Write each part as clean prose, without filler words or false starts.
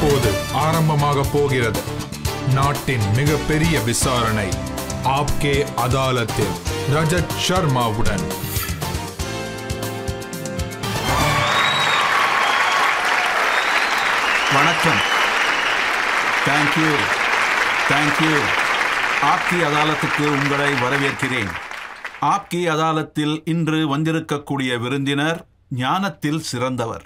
இப்போது ஆரம்பமாக போகிறது நாட்டின் மிகப்பெரிய விசாரணை ஆப்கே அதாலத்தில் ரஜத் சர்மாவுடன். வணக்கம். தேங்க்யூ. ஆப்கி அதாலத்துக்கு உங்களை வரவேற்கிறேன். ஆப்கி அதாலத்தில் இன்று வந்திருக்கக்கூடிய விருந்தினர் ஞானத்தில் சிறந்தவர்.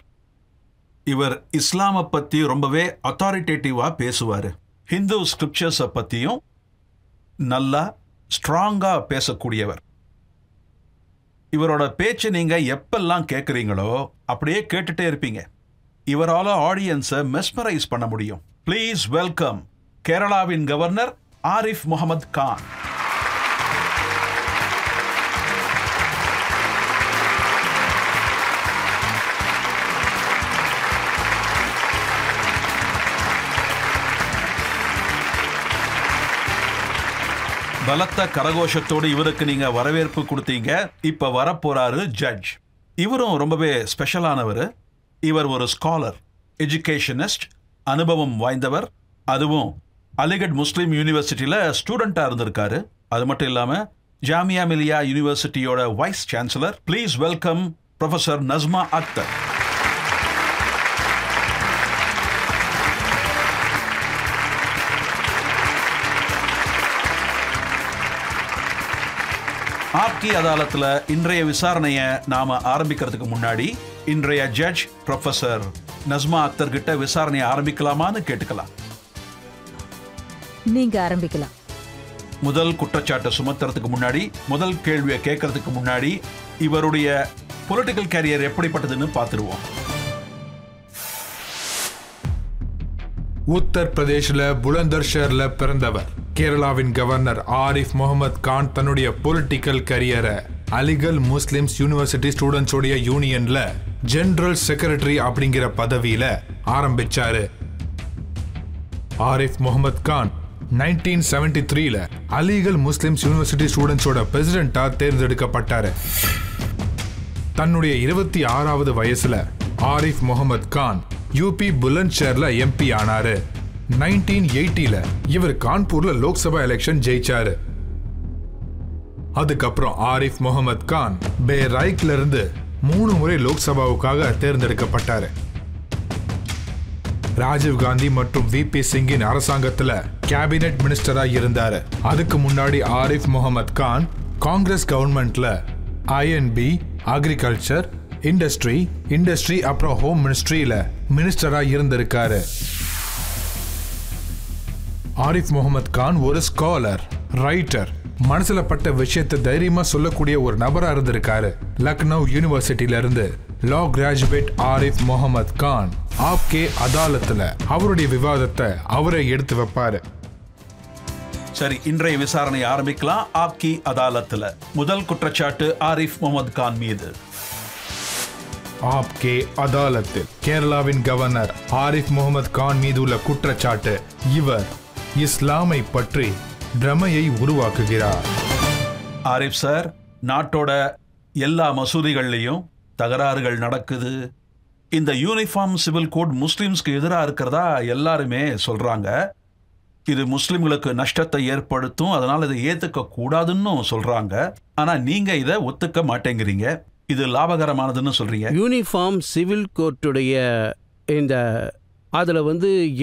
இவர் இஸ்லாமை பற்றி ரொம்பவே அத்தாரிட்டேட்டிவாக பேசுவார். ஹிந்து ஸ்கிரிப்சர்ஸை பற்றியும் நல்லா ஸ்ட்ராங்காக பேசக்கூடியவர். இவரோட பேச்சு நீங்கள் எப்பெல்லாம் கேட்குறீங்களோ அப்படியே கேட்டுட்டே இருப்பீங்க. இவரால் ஆடியன்ஸை மெஸ்மரைஸ் பண்ண முடியும். ப்ளீஸ் வெல்கம் கேரளாவின் கவர்னர் ஆரிஃப் முகமது கான். பலத்த கரகோஷத்தோடு இவருக்கு நீங்க வரவேற்பு கொடுத்தீங்க. இப்ப வரப்போறாரு ஜட்ஜ். இவரும் ரொம்பவே ஸ்பெஷலானவர். இவர் ஒரு ஸ்காலர், எஜுகேஷனிஸ்ட், அனுபவம் வாய்ந்தவர். அதுவும் அலிகட் முஸ்லீம் யூனிவர்சிட்டியில் ஸ்டூடெண்ட்டாக இருந்திருக்காரு. அது மட்டும் இல்லாமல் ஜாமியா மிலியா யூனிவர்சிட்டியோட vice chancellor. Please welcome professor Najma Akhtar. Aapki அதாலத்தில் இன்றைய விசாரணையை நாம் ஆரம்பிக்கிறதுக்கு முன்னாடி இன்றைய ஜட்ஜ் ப்ரொஃபஸர் நஸ்மா அக்தர் கிட்ட விசாரணையை ஆரம்பிக்கலாமான்னு கேட்டுக்கலாம். நீங்க ஆரம்பிக்கலாம். முதல் குற்றச்சாட்டை சுமத்துறதுக்கு முன்னாடி, முதல் கேள்வியை கேட்கறதுக்கு முன்னாடி இவருடைய பொலிட்டிக்கல் கேரியர் எப்படிப்பட்டதுன்னு பார்த்துருவோம். உத்தர் பிரதேஷ்ல புலந்தர்ஷர்ல பிறந்தவர். கேரளாவின் கவர்னர் ஆரிஃப் முகமது கான் தன்னுடைய பொலிட்டிக்கல் கரியரை அலிகல் முஸ்லிம்ஸ் யூனிவர்சிட்டி ஸ்டூடெண்ட்ஸோடைய யூனியன்ல ஜெனரல் செக்ரட்டரி அப்படிங்கிற பதவியில ஆரம்பிச்சாரு. ஆரிஃப் முகமது கான் 1973ல அலிகல் முஸ்லிம்ஸ் யூனிவர்சிட்டி ஸ்டூடெண்ட்ஸோட பிரசிடென்டா தேர்ந்தெடுக்கப்பட்டாரு. தன்னுடைய 26வது வயசுல ஆரிஃப் முகமது கான் யூபி புலந்த்ஷர்ல எம்பி ஆனாரு. 1980ல இவர் கான்பூர்ல லோக்சபா எலெக்ஷன் ஜெயிச்சாரு. அதுக்கப்புறம் ஆரிஃப் முகமது கான் பேரைக்ல இருந்து 3 முறை லோக்சபாவுக்காக தேர்ந்தெடுக்கப்பட்டாரு. ராஜீவ் காந்தி மற்றும் விபி சிங்கின் அரசாங்கத்துல கேபினெட் மினிஸ்டரா இருந்தாரு. அதுக்கு முன்னாடி ஆரிஃப் முகமது கான் காங்கிரஸ் கவர்மெண்ட்ல ஐஎன்பி, அக்ரிகல்ச்சர், இண்டஸ்ட்ரி அப்புறம் ஹோம் மினிஸ்ட்ரியில மினிஸ்டரா இருந்திருக்காரு. ஆரிஃப் முகமது கான் ஒரு ஸ்காலர், ரைட்டர், மனசுல பட்ட விஷயத்தை தைரியமா சொல்லக்கூடிய ஒரு நபரா இருந்திருக்காரு. லக்னோ யூனிவர்சிட்டியில இருந்து லா கிராஜுவேட் ஆரிஃப் முகமது கான் ஆப்கே அதாலத்துல அவருடைய விவாதத்தை அவரை எடுத்து வைப்பாரு. சரி, இன்றைய விசாரணை ஆரம்பிக்கலாம். ஆப்கி அதாலத்துல முதல் குற்றச்சாட்டு ஆரிஃப் முகமது கான் மீது. ஆப்கே அதாலத்தில் கேரளாவின் கவர்னர் ஆரிஃப் முகமது கான் மீது உள்ள குற்றச்சாட்டு, இவர் இஸ்லாமை பற்றி பிரமையை உருவாக்குகிறார். ஆரிஃப் சார், நாட்டோட எல்லா மசூதிகள்லையும் தகராறுகள் நடக்குது. இந்த யூனிஃபார்ம் சிவில் கோட் முஸ்லிம்ஸ்க்கு எதிராக இருக்கிறதா எல்லாருமே சொல்றாங்க. இது முஸ்லிம்களுக்கு நஷ்டத்தை ஏற்படுத்தும், அதனால இதை ஏத்துக்க கூடாதுன்னு சொல்றாங்க. ஆனா நீங்க இதை ஒத்துக்க மாட்டேங்கிறீங்க. இது லாபகரமானதுன்னு சொல்றீங்க. யூனிஃபார்ம் சிவில் கோர்ட்டுடைய இந்த அதில்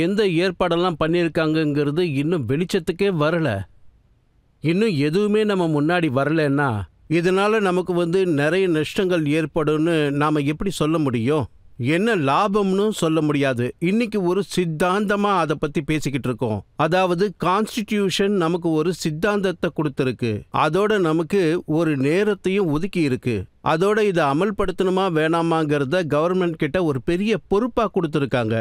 எந்த ஏற்பாடெல்லாம் பண்ணியிருக்காங்கங்கிறது இன்னும் வெளிச்சத்துக்கே வரல. இன்னும் எதுவுமே நம்ம முன்னாடி வரலன்னா இதனால நமக்கு நிறைய நஷ்டங்கள் ஏற்படும்னு நாம் எப்படி சொல்ல முடியும்? என்ன லாபம்னு சொல்ல முடியாது. இன்னைக்கு ஒரு சித்தாந்தமா அதை பத்தி பேசிக்கிட்டு இருக்கோம். அதாவது கான்ஸ்டிடியூஷன் நமக்கு ஒரு சித்தாந்தத்தை கொடுத்துருக்கு, அதோட நமக்கு ஒரு நேரத்தையும் ஒதுக்கி இருக்கு. அதோட இதை அமல்படுத்தணுமா வேணாமாங்கிறத கவர்மெண்ட் கிட்ட ஒரு பெரிய பொறுப்பா கொடுத்துருக்காங்க.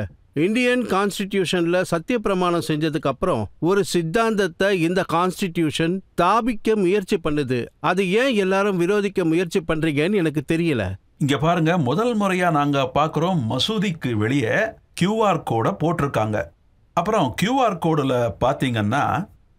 இந்தியன் கான்ஸ்டிடியூஷன்ல சத்திய பிரமாணம் செஞ்சதுக்கு அப்புறம் ஒரு சித்தாந்தத்தை இந்த கான்ஸ்டிடியூஷன் ஸ்தாபிக்க முயற்சி பண்ணுது. அது ஏன் எல்லாரும் விரோதிக்க முயற்சி பண்றீங்கன்னு எனக்கு தெரியல. இங்க பாருங்க, முதல் முறையா நாங்க பாக்குறோம் மசூதிக்கு வெளியே QR கோடை போட்டிருக்காங்க. அப்புறம் QR கோடுல பாத்தீங்கன்னா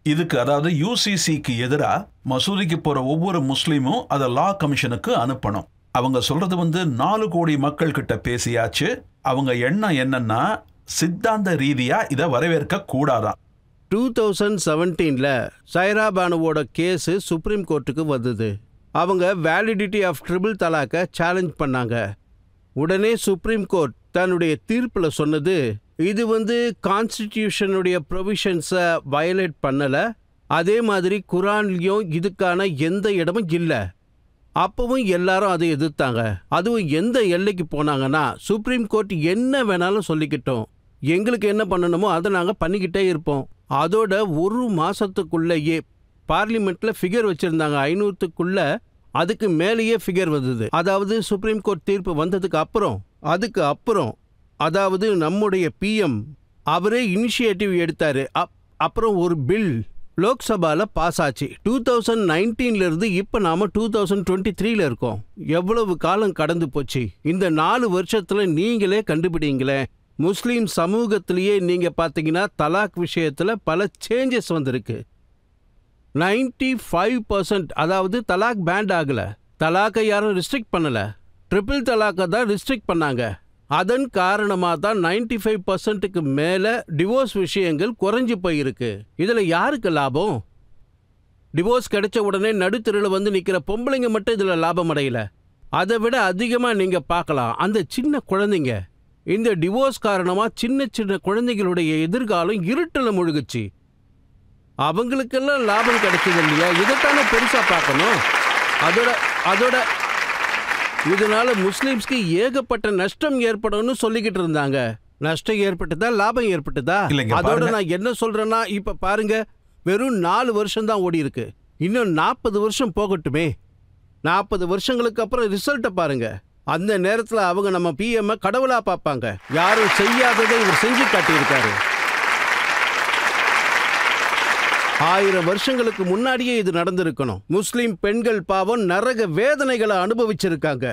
இதுக்கு, அதாவது UCCக்கு எதிராக மசூதிக்கு போற ஒவ்வொரு முஸ்லீமும் அதை லா கமிஷனுக்கு அனுப்பணும். அவங்க சொல்றது 4 கோடி மக்கள் கிட்ட பேசியாச்சு. அவங்க எண்ணம் என்னன்னா சித்தாந்த ரீதியா இதை வரவேற்க கூடாதான். 2017 சைரா பானுவோட கேஸு சுப்ரீம் கோர்ட்டுக்கு வந்தது. அவங்க வேலிடிட்டி ஆஃப் ட்ரிபிள் தலாக்கை சேலஞ்ச் பண்ணாங்க. உடனே சுப்ரீம் கோர்ட் தன்னுடைய தீர்ப்பில் சொன்னது, இது கான்ஸ்டிடியூஷனுடைய ப்ரொவிஷன்ஸை வயலேட் பண்ணலை, அதே மாதிரி குரான்லேயும் இதுக்கான எந்த இடமும் இல்லை. அப்பவும் எல்லாரும் அதை எதிர்த்தாங்க. அதுவும் எந்த எல்லைக்கு போனாங்கன்னா, சுப்ரீம் கோர்ட் என்ன வேணாலும் சொல்லிக்கிட்டோம், எங்களுக்கு என்ன பண்ணணுமோ அதை நாங்கள் பண்ணிக்கிட்டே இருப்போம். அதோட ஒரு மாதத்துக்குள்ளேயே பார்லிமெண்ட்டில் ஃபிகர் வச்சுருந்தாங்க 500க்குள்ள, அதுக்கு மேலேயே ஃபிகர் வந்தது. அதாவது சுப்ரீம் கோர்ட் தீர்ப்பு வந்ததுக்கு அப்புறம் அதாவது நம்முடைய பிஎம் அவரே இனிஷியேட்டிவ் எடுத்தார். அப்புறம் ஒரு பில் லோக்சபாவில் பாஸ் ஆச்சு. 2019 இப்போ நாம் 2023 இருக்கோம். எவ்வளவு காலம் கடந்து போச்சு. இந்த 4 வருஷத்தில் நீங்களே கண்டுபிடிங்களேன், முஸ்லீம் சமூகத்திலேயே நீங்கள் பார்த்தீங்கன்னா தலாக் விஷயத்தில் பல சேஞ்சஸ் வந்திருக்கு. 95%, அதாவது தலாக் பேண்ட் ஆகலை, தலாக்கை யாரும் ரிஸ்ட்ரிக்ட் பண்ணலை, ட்ரிபிள் தலாக்கை தான் ரிஸ்ட்ரிக்ட் பண்ணாங்க. அதன் காரணமாக தான் 95%க்கு மேலே டிவோர்ஸ் விஷயங்கள் குறைஞ்சி போயிருக்கு. இதில் யாருக்கு லாபம்? டிவோர்ஸ் கிடைச்ச உடனே நடுத்தெருவில் நிற்கிற பொம்பளைங்க மட்டும் இதில் லாபம் அடையல. அதை விட அதிகமாக நீங்கள் பார்க்கலாம் அந்த சின்ன குழந்தைங்க. இந்த டிவோர்ஸ் காரணமாக சின்ன சின்ன குழந்தைகளுடைய எதிர்காலம் இருட்டில் முழுகுச்சு. அவங்களுக்கெல்லாம் லாபம் கிடைச்சது இல்லையா? இதைத்தானே பெருசாக பார்க்கணும். அதோட இதனால முஸ்லிம்ஸ்க்கு ஏகப்பட்ட நஷ்டம் ஏற்படும்னு சொல்லிக்கிட்டு இருந்தாங்க. நஷ்டம் ஏற்பட்டுதா, லாபம் ஏற்பட்டுதா? அதோட நான் என்ன சொல்றேன்னா, இப்ப பாருங்க, வெறும் 4 வருஷம் தான் ஓடி இருக்கு. இன்னும் 40 வருஷம் போகட்டுமே. 40 வருஷங்களுக்கு அப்புறம் ரிசல்ட்டை பாருங்க. அந்த நேரத்தில் அவங்க நம்ம பிஎம் கடவுளா பார்ப்பாங்க. யாரும் செய்யாததை இவர் செஞ்சு காட்டியிருக்காரு. 1000 வருஷங்களுக்கு முன்னாடியே இது நடந்திருக்கணும். முஸ்லிம் பெண்கள் பாவம் நரக வேதனைகளை அனுபவிச்சிருக்காங்க.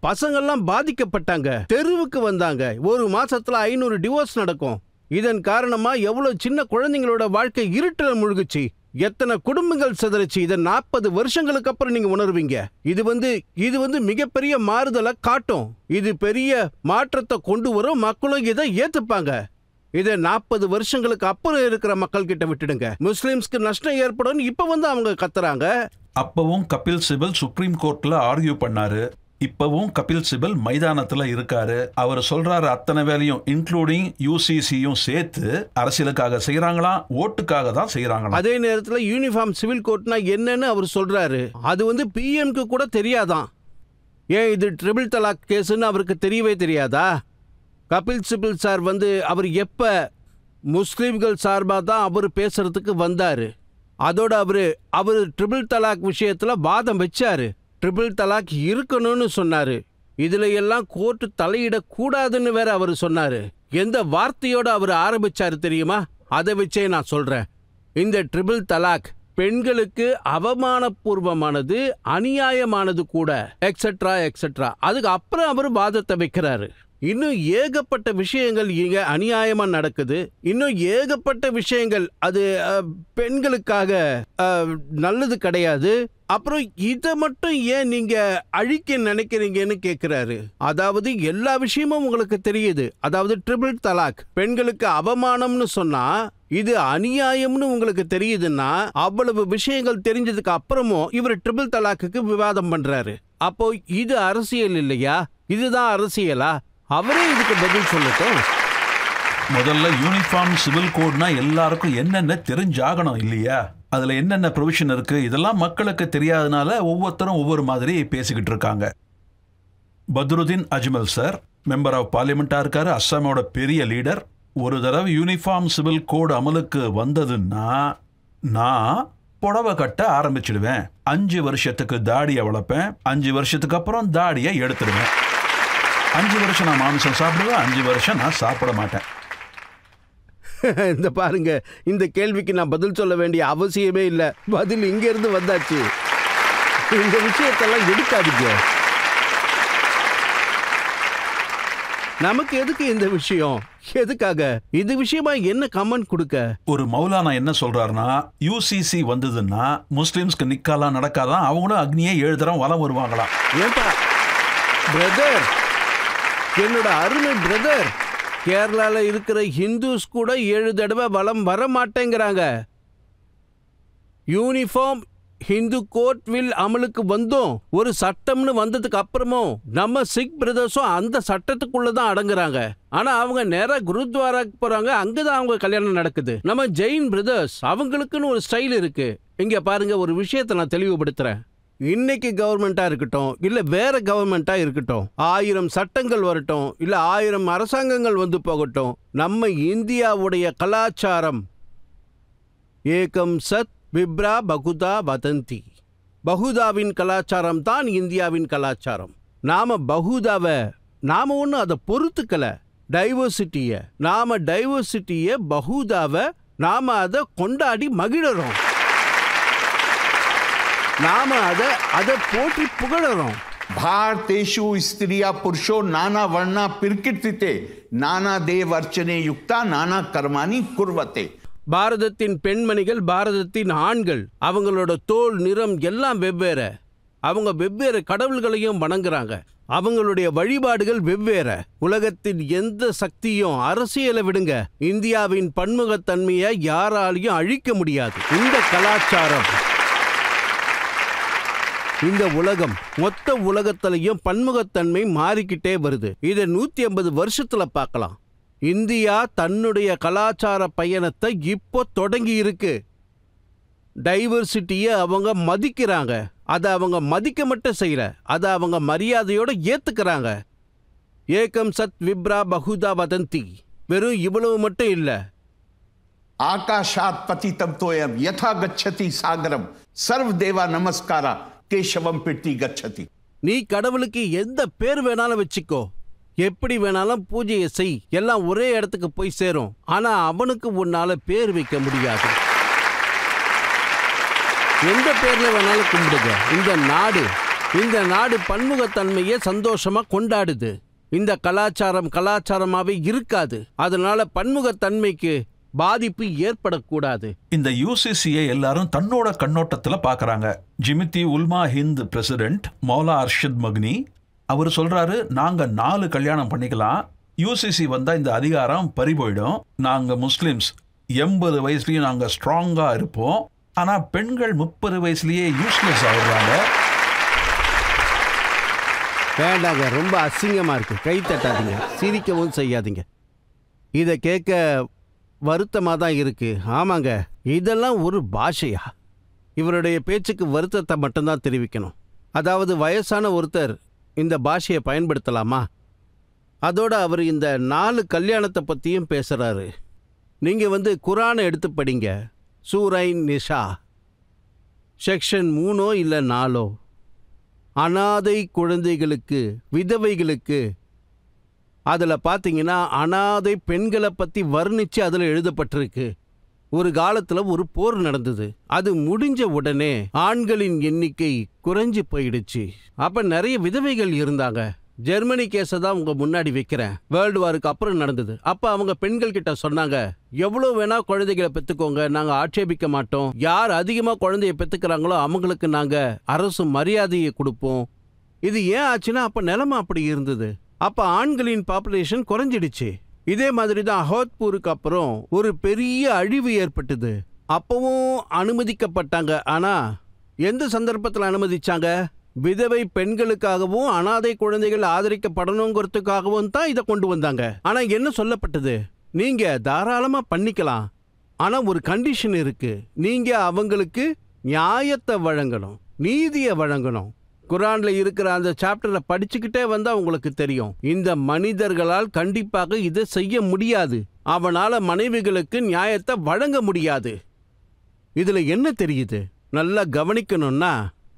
பசங்கள்லாம் பாதிக்கப்பட்டாங்க, தெருவுக்கு வந்தாங்க. ஒரு மாசத்துல 500 டிவோர்ஸ் நடக்கும். இதன் காரணமா எவ்வளவு சின்ன குழந்தைங்களோட வாழ்க்கை இருட்டில் முழுகுச்சு, எத்தனை குடும்பங்கள் சிதறிச்சு. இதை 40 வருஷங்களுக்கு அப்புறம் நீங்க உணர்வீங்க. இது மிகப்பெரிய மாறுதலை காட்டும். இது பெரிய மாற்றத்தை கொண்டு வரும். மக்களும் இதை ஏத்துப்பாங்க. இதை 40 வருஷங்களுக்கு அப்புறம் இருக்கிற மக்கள் கிட்ட விட்டுடுங்க. முஸ்லிம்ஸ்க்கு நஷ்டம் ஏற்படும் இப்ப அவங்க கத்துறாங்க. அப்பவும் கபில் சிபல் சுப்ரீம் கோர்ட்ல ஆர்கியூ பண்ணாரு. இப்பவும் கபில் சிபல் மைதானத்துல இருக்காரு. அவர் சொல்றாரு, அத்தனை வேலையும் இன்க்ளூடிங் யூசிசியும் சேர்த்து அரசியலுக்காக செய்யறாங்களா, ஓட்டுக்காக தான் செய்யறாங்களா. அதே நேரத்தில் யூனிஃபார்ம் சிவில் கோர்ட்னா என்னன்னு அவர் சொல்றாரு. அது பிஎம்க்கு கூட தெரியாதான். ஏன் இது ட்ரிபிள் தலாக் கேஸ்ன்னு அவருக்கு தெரியவே தெரியாதா? கபில் சிபல் சார் அவர் எப்ப முஸ்லீம்கள் சார்பாக தான் அவர் பேசுறதுக்கு வந்தாரு. அதோட அவர் ட்ரிபிள் தலாக் விஷயத்துல வாதம் வச்சாரு. ட்ரிபிள் தலாக் இருக்கணும்னு சொன்னாரு. இதுல எல்லாம் கோர்ட்டு தலையிடக்கூடாதுன்னு வேற அவர் சொன்னாரு. எந்த வார்த்தையோட அவர் ஆரம்பிச்சாரு தெரியுமா? அதை வச்சே நான் சொல்றேன். இந்த ட்ரிபிள் தலாக் பெண்களுக்கு அவமானபூர்வமானது, அநியாயமானது கூட, எக்ஸெட்ரா எக்ஸெட்ரா. அதுக்கு அப்புறம் அவர் வாதத்தை வைக்கிறாரு. இன்னும் ஏகப்பட்ட விஷயங்கள் இங்க அநியாயமா நடக்குது. இன்னும் ஏகப்பட்ட விஷயங்கள் அது பெண்களுக்காக நல்லது கிடையாது. அப்புறம் இதை மட்டும் ஏன் நீங்க அழிக்க நினைக்கிறீங்கன்னு கேட்கிறாரு. அதாவது எல்லா விஷயமும் உங்களுக்கு தெரியுது. அதாவது ட்ரிபிள் தலாக் பெண்களுக்கு அவமானம்னு சொன்னா இது அநியாயம்னு உங்களுக்கு தெரியுதுன்னா, அவ்வளவு விஷயங்கள் தெரிஞ்சதுக்கு அப்புறமும் இவர் ட்ரிபிள் தலாக்குக்கு விவாதம் பண்றாரு. அப்போ இது அரசியல் இல்லையா? இதுதான் அரசியலா? அவரே இதுக்கு பதில் சொல்லட்டும். முதல்ல யூனிஃபார்ம் சிவில் கோட்னா எல்லாருக்கும் என்னென்ன தெரிஞ்சாகணும் இல்லையா? அதுல என்னென்ன ப்ரொவிஷன் இருக்கு, இதெல்லாம் மக்களுக்கு தெரியாதனால ஒவ்வொருத்தரும் ஒவ்வொரு மாதிரி பேசிக்கிட்டு இருக்காங்க. Badruddin Ajmal sir member of பார்லிமெண்டா இருக்காரு, அஸ்ஸாமோட பெரிய லீடர். ஒரு தடவை யூனிஃபார்ம் சிவில் கோட் அமலுக்கு வந்ததுன்னா நான் புடவை கட்ட ஆரம்பிச்சிடுவேன். 5 வருஷத்துக்கு தாடியை வளர்ப்பேன். 5 வருஷத்துக்கு அப்புறம் தாடியை எடுத்துடுவேன். 5 வருஷம் நான் மாமிசம் சாப்பிடுவேன். 5 வருஷம் நான் சாப்பிட மாட்டேன். இந்த பாருங்க, இந்த கேள்விக்கு நான் பதில் சொல்ல வேண்டிய அவசியமே இல்லை. பதில் இங்க இருந்து வந்தாச்சு. இந்த விஷயத்தெல்லாம் எடுக்காதீங்க. நமக்கு எதுக்கு இந்த விஷயம்? எதுக்காக இது விஷயமா என்ன கமெண்ட் கொடுக்க? ஒரு மௌலானா என்ன சொல்றாருன்னா, யூசிசி வந்ததுன்னா முஸ்லிம்ஸ்க்கு நிக்காலாம் நடக்காதான், அவங்களும் அக்னியை 7 தரம் வலம் வருவாங்களாம். ஏன்பா பிரதர், என்னோட அருமை பிரதர், கேரளால இருக்கிற ஹிந்துஸ் கூட 7 தடவை வலம் வர மாட்டேங்கிறாங்க. யூனிஃபார்ம் ஹிந்து கோர்ட் வில் அமலுக்கு வந்தோம். ஒரு சட்டம்னு வந்ததுக்கு அப்புறமும் நம்ம சிக் பிரதர்ஸும் அந்த சட்டத்துக்குள்ளதான் அடங்குறாங்க. ஆனா அவங்க நேரா குருத்வாராக்கு போறாங்க, அங்கதான் அவங்க கல்யாணம் நடக்குது. நம்ம ஜெயின் பிரதர்ஸ் அவங்களுக்குன்னு ஒரு ஸ்டைல் இருக்கு. இங்க பாருங்க, ஒரு விஷயத்தை நான் தெளிவுபடுத்துறேன். இன்னைக்கு கவர்மெண்டா இருக்கட்டும் இல்ல வேற கவர்மெண்டா இருக்கட்டும், 1000 சட்டங்கள் வரட்டும் இல்ல 1000 அரசாங்கங்கள் வந்து போகட்டும், நம்ம இந்தியாவுடைய கலாச்சாரம் ஏகம் சத் விப்ரா பகுதா வதந்தி. பகுதாவின் கலாச்சாரம் தான் இந்தியாவின் கலாச்சாரம். நாம பகுதாவை நாம ஒன்றும் அதை பொறுத்துக்கல. நாம டைவர்சிட்டிய பகுதாவை நாம அதை கொண்டாடி மகிழறோம். நாம அதை போற்றி புகழறோம். भारतेषु स्त्रिया पुरुषो नाना वर्णा प्रकृतिते नाना देव अर्चने युक्ता नाना कर्माणि कुर्वते. பாரதத்தின் பெண்மணிகள், பாரதத்தின் ஆண்கள், அவங்களோட தோல் நிறம் எல்லாம் வெவ்வேறு. அவங்க வெவ்வேறு கடவுள்களையும் வணங்குறாங்க. அவங்களுடைய வழிபாடுகள் வெவ்வேறு. உலகத்தின் எந்த சக்தியும், அரசியலை விடுங்க, இந்தியாவின் பன்முகத்தன்மையை யாராலையும் அழிக்க முடியாது. இந்த கலாச்சாரம், இந்த உலகம், மொத்த உலகத்திலையும் பன்முகத்தன்மை மாறிக்கிட்டே வருது. இதை 150 வருஷத்துல பார்க்கலாம். இந்தியா தன்னுடைய கலாச்சார பயணத்தை இப்போ தொடங்கி இருக்கு. டைவர்சிட்டியை அவங்க மதிக்கிறாங்க. அதை அவங்க மதிக்க மட்டும் செய்யல, அதை அவங்க மரியாதையோட ஏத்துக்கிறாங்க. ஏகம் சத் விப்ரா பகுதா வதந்தி. வெறும் இவ்வளவு மட்டும் இல்ல, ஆகாஷாத் பதிதம் தோயம் யதா கச்சதி சாகரம் சர்வதேவா நமஸ்காரா கேசவம் பிட்டி கச்சதி. நீ கடவுளுக்கு எந்த பேர் வேணாலும் வச்சுக்கோ, எப்படி வேணாலும் பூஜையை செய், எல்லாம் ஒரே இடத்துக்கு போய் சேரும். ஆனா அவனுக்கு உன்னால பேர் வைக்க முடியாது. எந்த பேர்ல வேணாலும் கும்பிடுங்க. இந்த நாடு பன்முகத்தன்மையை சந்தோஷமா கொண்டாடுது. இந்த கலாச்சாரமாவே இருக்காது. அதனால பன்முகத்தன்மைக்கு பாதிப்பு ஏற்படக்கூடாது. இந்த யூசிசியை எல்லாரும் தன்னோட கண்ணோட்டத்துல பாக்குறாங்க. ஜிமித்தி உல்மா ஹிந்த் பிரசிடென்ட் மௌலா அர்ஷத் மக்னி அவர் சொல்றாரு, நாங்க 4 கல்யாணம் பண்ணிக்கலாம், யூசிசி வந்தா இந்த அதிகாரம் பறிபோயிடும். நாங்க முஸ்லிம்ஸ் 80 வயசுலயும் நாங்க ஸ்ட்ராங்கா இருப்போம். ஆனா பெண்கள் 30 வயசுலயே யூஸ்லெஸ் ஆகுறாங்க. வேண்டாங்க, ரொம்ப அசிங்கமா இருக்கு. கை தட்டாதீங்க, சிரிக்கவும் செய்யாதீங்க. இதை கேட்க வருத்தமா தான் இருக்கு. ஆமாங்க, இதெல்லாம் ஒரு பாஷையா? இவருடைய பேச்சுக்கு வருத்தத்தை மட்டும்தான் தெரிவிக்கணும். அதாவது வயசான ஒருத்தர் இந்த பாஷையை பயன்படுத்தலாமா? அதோட அவர் இந்த 4 கல்யாணத்தை பற்றியும் பேசுகிறாரு. நீங்கள் குரானை எடுத்து படிங்க. சூரை நிஷா செக்ஷன் 3 இல்லை 4, அனாதை குழந்தைகளுக்கு, விதவைகளுக்கு, அதில் பார்த்தீங்கன்னா அனாதை பெண்களை பற்றி வர்ணித்து அதில் எழுதப்பட்டிருக்கு. ஒரு காலத்தில் ஒரு போர் நடந்தது. அது முடிஞ்ச உடனே ஆண்களின் எண்ணிக்கை குறைஞ்சு போயிடுச்சு. அப்ப நிறைய விதவைகள் இருந்தாங்க. ஜெர்மனி கேஸை தான் உங்க முன்னாடி வைக்கிறேன். வேர்ல்டு வாருக்கு அப்புறம் நடந்தது. அப்ப அவங்க பெண்கள் கிட்ட சொன்னாங்க, எவ்வளவு வேணா குழந்தைகளை பெத்துக்கோங்க, நாங்க ஆட்சேபிக்க மாட்டோம். யார் அதிகமா குழந்தைய பெத்துக்கிறாங்களோ அவங்களுக்கு நாங்க அரசு மரியாதையை கொடுப்போம். இது ஏன் ஆச்சுன்னா அப்ப நிலைமை அப்படி இருந்தது. அப்ப ஆண்களின் பாப்புலேஷன் குறைஞ்சிடுச்சு. இதே மாதிரி தான் அஹோத்பூருக்கு அப்புறம் ஒரு பெரிய அழிவு ஏற்பட்டது. அப்பவும் அனுமதிக்கப்பட்டாங்க. ஆனா எந்த சந்தர்ப்பத்தில் அனுமதிச்சாங்க? விதவை பெண்களுக்காகவும் அனாதை குழந்தைகள் ஆதரிக்கப்படணுங்கிறதுக்காகவும் தான் இதை கொண்டு வந்தாங்க. ஆனா என்ன சொல்லப்பட்டது? நீங்க தாராளமா பண்ணிக்கலாம், ஆனா ஒரு கண்டிஷன் இருக்கு. நீங்க அவங்களுக்கு நியாயத்தை வழங்கணும், நீதியை வழங்கணும். குரான்ல இருக்கிற அந்த சாப்டரை படிச்சுக்கிட்டே வந்தா உங்களுக்கு தெரியும். இந்த மனிதர்களால் கண்டிப்பாக இதை செய்ய முடியாது. அவனால மனைவிகளுக்கு நியாயத்தை வழங்க முடியாது. இதுல என்ன தெரியுது? நல்லா கவனிக்கணும்னா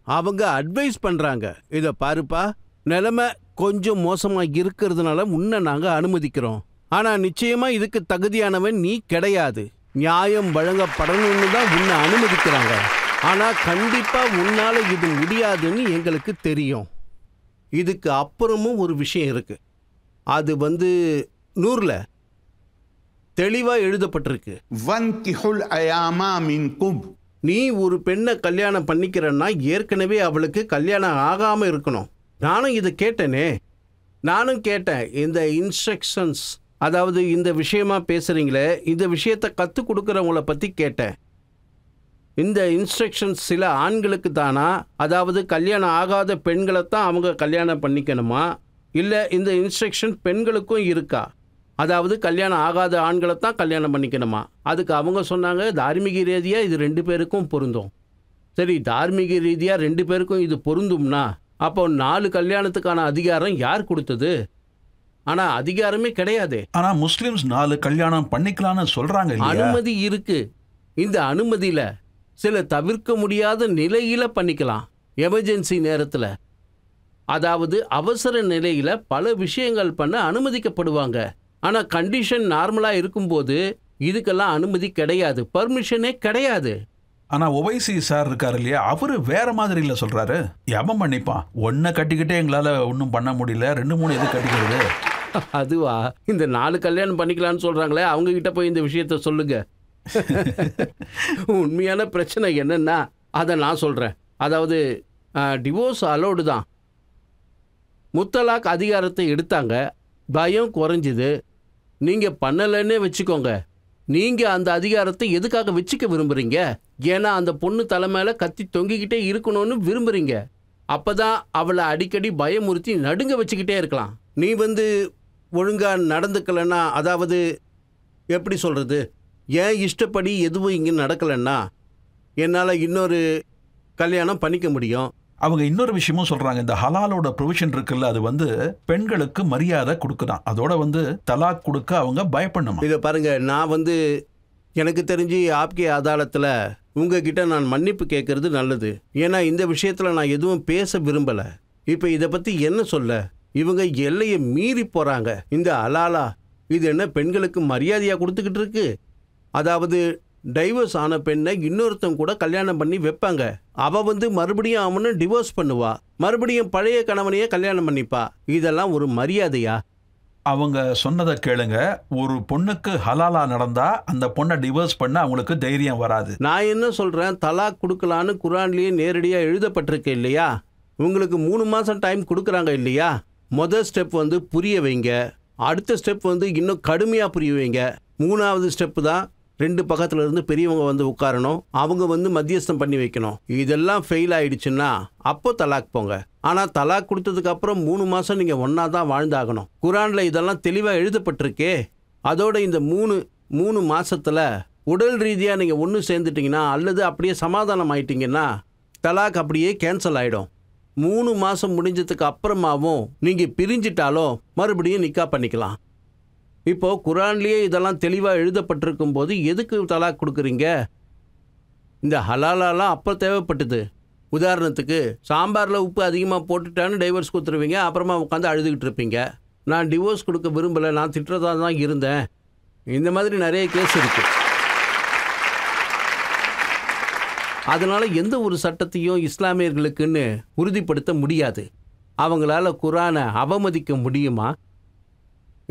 அவங்க அட்வைஸ் பண்றாங்க, இத பாருப்பா, நிலைமை கொஞ்சம் மோசமா இருக்கிறதுனால உன்னை நாங்க அனுமதிக்கிறோம். ஆனா நிச்சயமா இதுக்கு தகுதியானவன் நீ கிடையாது. நியாயம் வழங்கப்படணும்னு தான் உன்னை அனுமதிக்கிறாங்க. ஆனா கண்டிப்பா உன்னால இது முடியாதுன்னு எங்களுக்கு தெரியும். இதுக்கு அப்புறமும் ஒரு விஷயம் இருக்கு. அது 100ல தெளிவா எழுதப்பட்டிருக்கு. நீ ஒரு பெண்ணை கல்யாணம் பண்ணிக்கிறன்னா ஏற்கனவே அவளுக்கு கல்யாணம் ஆகாம இருக்கணும். நானும் இதை கேட்டேனே, நானும் கேட்டேன். இந்த இன்ஸ்ட்ரக்ஷன்ஸ் அதாவது இந்த விஷயமா பேசுகிறீங்களே, இந்த விஷயத்தை கற்றுக் கொடுக்குறவங்கள பற்றி கேட்டேன். இந்த இன்ஸ்ட்ரக்ஷன்ஸ் சில ஆண்களுக்கு தானா, அதாவது கல்யாணம் ஆகாத பெண்களை தான் அவங்க கல்யாணம் பண்ணிக்கணுமா, இல்லை இந்த இன்ஸ்ட்ரக்ஷன் பெண்களுக்கும் இருக்கா? அதாவது கல்யாணம் ஆகாத ஆண்களை தான் கல்யாணம் பண்ணிக்கணுமா? அதுக்கு அவங்க சொன்னாங்க, தார்மீக ரீதியாக இது 2 பேருக்கும் பொருந்தும். சரி, தார்மீக ரீதியாக 2 பேருக்கும் இது பொருந்தும்னா அப்போ 4 கல்யாணத்துக்கான அதிகாரம் யார் கொடுத்தது? ஆனால் அதிகாரமே கிடையாது. ஆனால் முஸ்லிம்ஸ் 4 கல்யாணம் பண்ணிக்கலாம்னு சொல்கிறாங்க. அனுமதி இருக்கு. இந்த அனுமதியில் சில தவிர்க்க முடியாத நிலையில் பண்ணிக்கலாம். எமர்ஜென்சி நேரத்தில், அதாவது அவசர நிலையில் பல விஷயங்கள் பண்ண அனுமதிக்கப்படுவாங்க. ஆனால் கண்டிஷன் நார்மலாக இருக்கும்போது இதுக்கெல்லாம் அனுமதி கிடையாது, பர்மிஷனே கிடையாது. ஆனால் ஒவைசி சார் இருக்கார் இல்லையா, அவரு வேற மாதிரி இல்லை சொல்றாரு. எவன் பண்ணிப்பான்? ஒன்றை கட்டிக்கிட்டே எங்களால் ஒன்றும் பண்ண முடியல, 2-3 எது கட்டிக்கிறது? அதுவா? இந்த 4 கல்யாணம் பண்ணிக்கலான்னு சொல்கிறாங்களே, அவங்க கிட்ட போய் இந்த விஷயத்த சொல்லுங்க. உண்மையான பிரச்சனை என்னன்னா அதை நான் சொல்கிறேன். அதாவது டிவோர்ஸ் அலோடு தான். முத்தலாக் அதிகாரத்தை எடுத்தாங்க, பயம் குறைஞ்சிது. நீங்கள் பண்ணலைன்னே வச்சுக்கோங்க, நீங்கள் அந்த அதிகாரத்தை எதுக்காக வச்சுக்க விரும்புகிறீங்க? ஏன்னா அந்த பொண்ணு தலைமையில கத்தி தொங்கிக்கிட்டே இருக்கணும்னு விரும்புகிறீங்க. அப்போ தான் அவளை அடிக்கடி பயமுறுத்தி நடுங்க வச்சுக்கிட்டே இருக்கலாம். நீ ஒழுங்காக நடந்துக்கலைன்னா, அதாவது எப்படி சொல்கிறது, ஏன் இஷ்டப்படி எதுவும் இங்கே நடக்கலைன்னா என்னால் இன்னொரு கல்யாணம் பண்ணிக்க முடியும். அவங்க இன்னொரு விஷயமும் சொல்றாங்க, இந்த ஹலாலோட ப்ரொவிஷன் இருக்குல்ல, அது பெண்களுக்கு மரியாதை கொடுக்குதான். அதோட தலாக் கொடுக்க அவங்க பயப்படணும். இதை பாருங்க, நான் எனக்கு தெரிஞ்சு ஆப்கே அதாலத்தில் உங்ககிட்ட நான் மன்னிப்பு கேட்கறது நல்லது. ஏன்னா இந்த விஷயத்தில் நான் எதுவும் பேச விரும்பலை. இப்போ இதை பற்றி என்ன சொல்ல? இவங்க எல்லையை மீறி போகிறாங்க. இந்த ஹலாலா இது என்ன பெண்களுக்கு மரியாதையாக கொடுத்துக்கிட்டு இருக்கு? அதாவது டைவர்ஸ் ஆன பெண்ணை இன்னொருத்தன் கூட கல்யாணம் பண்ணி வைப்பாங்க. அவ மறுபடியும் அவனை டிவோர்ஸ் பண்ணுவா, மறுபடியும் பழைய கணவனையே கல்யாணம் பண்ணிப்பா. இதெல்லாம் ஒரு மரியாதையா? அவங்க சொன்னதை கேளுங்க, ஒரு பொண்ணுக்கு ஹலாலா நடந்தா அந்த பொண்ணை டிவோர்ஸ் பண்ண அவங்களுக்கு தைரியம் வராது. நான் என்ன சொல்றேன், தலாக் கொடுக்கலான்னு குரான்லயே நேரடியாக எழுதப்பட்டிருக்கு இல்லையா? உங்களுக்கு 3 மாதம் டைம் கொடுக்குறாங்க இல்லையா? முதல் ஸ்டெப் புரிய வைங்க, அடுத்த ஸ்டெப் இன்னும் கடுமையாக புரிய வைங்க, 3வது ஸ்டெப்பு தான் 2 பக்கத்தில் இருந்து பெரியவங்க உட்காரணும், அவங்க மத்தியஸ்தம் பண்ணி வைக்கணும். இதெல்லாம் ஃபெயில் ஆயிடுச்சுன்னா அப்போ தலாக் போங்க. ஆனால் தலாக் கொடுத்ததுக்கு அப்புறம் 3 மாதம் நீங்கள் ஒன்றா தான் வாழ்ந்தாகணும். குரானில் இதெல்லாம் தெளிவாக எழுதப்பட்டிருக்கே. அதோட இந்த 3 மாதத்தில் உடல் ரீதியாக நீங்கள் ஒன்று சேர்ந்துட்டிங்கன்னா அல்லது அப்படியே சமாதானம் ஆயிட்டீங்கன்னா தலாக் அப்படியே கேன்சல் ஆகிடும். 3 மாதம் முடிஞ்சதுக்கு அப்புறமாவும் நீங்கள் பிரிஞ்சிட்டாலும் மறுபடியும் நிக்கா பண்ணிக்கலாம். இப்போது குரான்லேயே இதெல்லாம் தெளிவாக எழுதப்பட்டிருக்கும் போது எதுக்கு தலாக் கொடுக்குறீங்க? இந்த ஹலாலாலாம் அப்போ தேவைப்பட்டது. உதாரணத்துக்கு சாம்பாரில் உப்பு அதிகமாக போட்டுட்டான்னு டைவர்ஸ் கொடுத்துருவீங்க, அப்புறமா உட்காந்து அழுதுகிட்டு இருப்பீங்க. நான் டிவோர்ஸ் கொடுக்க விரும்பலை, நான் திட்டுறதா தான் இருந்தேன். இந்த மாதிரி நிறைய கேஸ் இருக்குது. அதனால் எந்த ஒரு சட்டத்தையும் இஸ்லாமியர்களுக்குன்னு உறுதிப்படுத்த முடியாது. அவங்களால குரானை அவமதிக்க முடியுமா?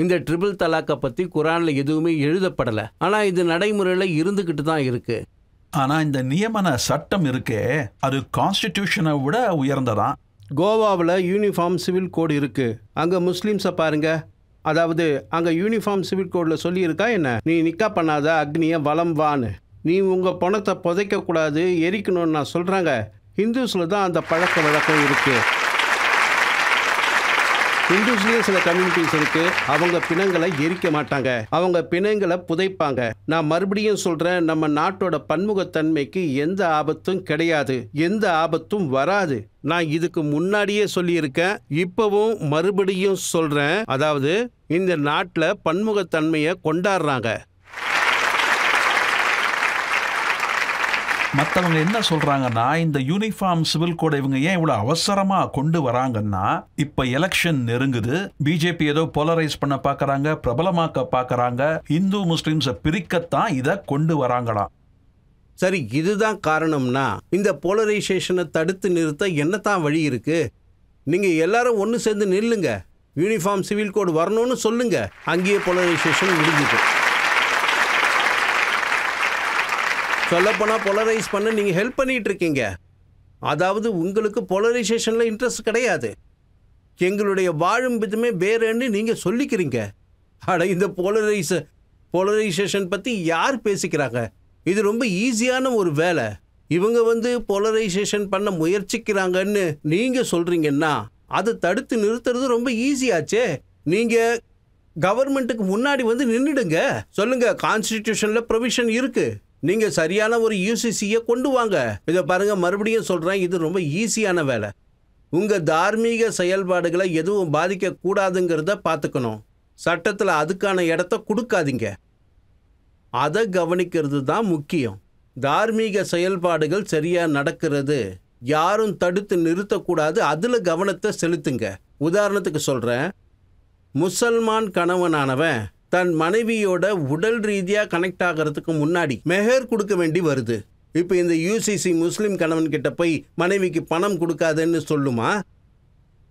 இந்த ட்ரிபிள் தலாக்கை பற்றி குரானில் எதுவுமே எழுதப்படலை, ஆனால் இது நடைமுறையில் இருந்துக்கிட்டு தான் இருக்குது. ஆனால் இந்த நியமன சட்டம் இருக்கே, அது கான்ஸ்டிடியூஷனை விட உயர்ந்ததான். கோவாவில் யூனிஃபார்ம் சிவில் கோடு இருக்குது. அங்கே முஸ்லீம்ஸை பாருங்கள். அதாவது அங்கே யூனிஃபார்ம் சிவில் கோடில் சொல்லியிருக்கா என்ன, நீ நிக்கா பண்ணாத அக்னியை வலம் வான்னு, நீ உங்கள் பணத்தை புதைக்கக்கூடாது, எரிக்கணும்னு நான் சொல்கிறாங்க. ஹிந்துஸில் தான் அந்த பழக்க வழக்கம் இருக்குது. ஹிந்துஸ்லேயும் சில கம்யூனிட்டிஸ் இருக்குது, அவங்க பிணங்களை எரிக்க மாட்டாங்க, அவங்க பிணங்களை புதைப்பாங்க. நான் மறுபடியும் சொல்கிறேன், நம்ம நாட்டோட பன்முகத்தன்மைக்கு எந்த ஆபத்தும் கிடையாது, எந்த ஆபத்தும் வராது. நான் இதுக்கு முன்னாடியே சொல்லியிருக்கேன், இப்போவும் மறுபடியும் சொல்கிறேன். அதாவது இந்த நாட்டில் பன்முகத்தன்மையை கொண்டாடுறாங்க. மற்றவங்க என்ன சொல்றாங்கன்னா, இந்த யூனிஃபார்ம் சிவில் கோடை இவங்க ஏன் இவ்வளவு அவசரமா கொண்டு வராங்கன்னா, இப்ப எலெக்ஷன் நெருங்குது, பிஜேபி ஏதோ போலரைஸ் பண்ண பாக்குறாங்க, பிரபலமாக்க பாக்குறாங்க, இந்து முஸ்லிம்ஸை பிரிக்கத்தான் இதை கொண்டு வராங்களாம். சரி, இதுதான் காரணம்னா இந்த போலரைசேஷனை தடுத்து நிறுத்த என்னத்தான் வழி இருக்கு? நீங்க எல்லாரும் ஒன்று சேர்ந்து நில்லுங்க, யூனிஃபார்ம் சிவில் கோடு வரணும்னு சொல்லுங்க, அங்கேயே போலரைசேஷன் முடிஞ்சுது. சொல்லப்போனால் போலரைஸ் பண்ண நீங்கள் ஹெல்ப் பண்ணிகிட்டு இருக்கீங்க. அதாவது உங்களுக்கு போலரைசேஷனில் இன்ட்ரெஸ்ட் கிடையாது, எங்களுடைய வாழும் விதமே வேறேன்னு நீங்கள் சொல்லிக்கிறீங்க. அட இந்த போலரைசேஷன் பற்றி யார் பேசிக்கிறாங்க? இது ரொம்ப ஈஸியான ஒரு வேலை. இவங்க வந்து போலரைசேஷன் பண்ண முயற்சிக்கிறாங்கன்னு நீங்கள் சொல்கிறீங்கன்னா அதை தடுத்து நிறுத்துறது ரொம்ப ஈஸியாச்சே. நீங்கள் கவர்மெண்ட்டுக்கு முன்னாடி வந்து நின்றுடுங்க. சொல்லுங்க, கான்ஸ்டிடியூஷனில் ப்ரொவிஷன் இருக்கு. நீங்கள் சரியான ஒரு யூசிசியை கொண்டு வாங்க. இதை பாருங்க, மறுபடியும் சொல்கிறேன், இது ரொம்ப ஈஸியான வேலை. உங்கள் தார்மீக செயல்பாடுகளை எதுவும் பாதிக்கக்கூடாதுங்கிறத பார்த்துக்கணும். சட்டத்தில் அதுக்கான இடத்த கொடுக்காதீங்க. அதை கவனிக்கிறது தான் முக்கியம். தார்மீக செயல்பாடுகள் சரியாக நடக்கிறது, யாரும் தடுத்து நிறுத்தக்கூடாது, அதில் கவனத்தை செலுத்துங்க. உதாரணத்துக்கு சொல்கிறேன், முசல்மான் கணவனானவன் தன் மனைவியோட உடல் ரீதியாக கனெக்ட் ஆகிறதுக்கு முன்னாடி மெஹர் கொடுக்க வேண்டி வருது. இப்போ இந்த யூசிசி முஸ்லீம் கணவன் கிட்ட போய் மனைவிக்கு பணம் கொடுக்காதுன்னு சொல்லுமா?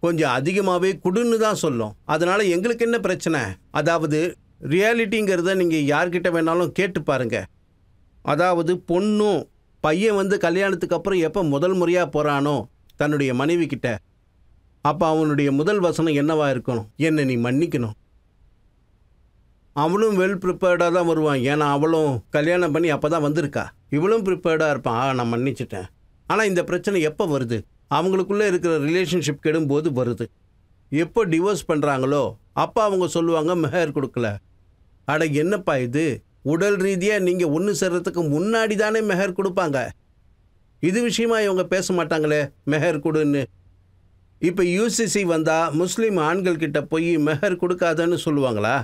கொஞ்சம் அதிகமாகவே கொடுன்னு தான் சொல்லும். அதனால் எங்களுக்கு என்ன பிரச்சனை? அதாவது ரியாலிட்டிங்கிறத நீங்கள் யார்கிட்ட வேணாலும் கேட்டு பாருங்க. அதாவது பொண்ணும் பையன் வந்து கல்யாணத்துக்கு அப்புறம் எப்போ முதல் முறையாக போகிறானோ தன்னுடைய மனைவி கிட்ட, அப்போ அவனுடைய முதல் வசனம் என்னவா இருக்கணும்? என்னை நீ மன்னிக்கணும். அவனும் வெல் ப்ரிப்பேர்டாக தான் வருவான். ஏன்னா அவளும் கல்யாணம் பண்ணி அப்போ தான் வந்திருக்கா. இவளும் ப்ரிப்பேர்டாக இருப்பான், நான் மன்னிச்சிட்டேன். ஆனால் இந்த பிரச்சனை எப்போ வருது? அவங்களுக்குள்ளே இருக்கிற ரிலேஷன்ஷிப் கெடும்போது வருது. எப்போ டிவோர்ஸ் பண்ணுறாங்களோ அப்போ அவங்க சொல்லுவாங்க மெஹர் கொடுக்கல. அட என்னப்பா இது? உடல் ரீதியாக நீங்கள் ஒன்று சேர்றதுக்கு முன்னாடி தானே மெஹர் கொடுப்பாங்க. இது விஷயமா இவங்க பேச மாட்டாங்களே மெஹர் கொடுன்னு. இப்போ யூசிசி வந்தால் முஸ்லீம் ஆண்கள் கிட்ட போய் மெஹர் கொடுக்காதன்னு சொல்லுவாங்களா?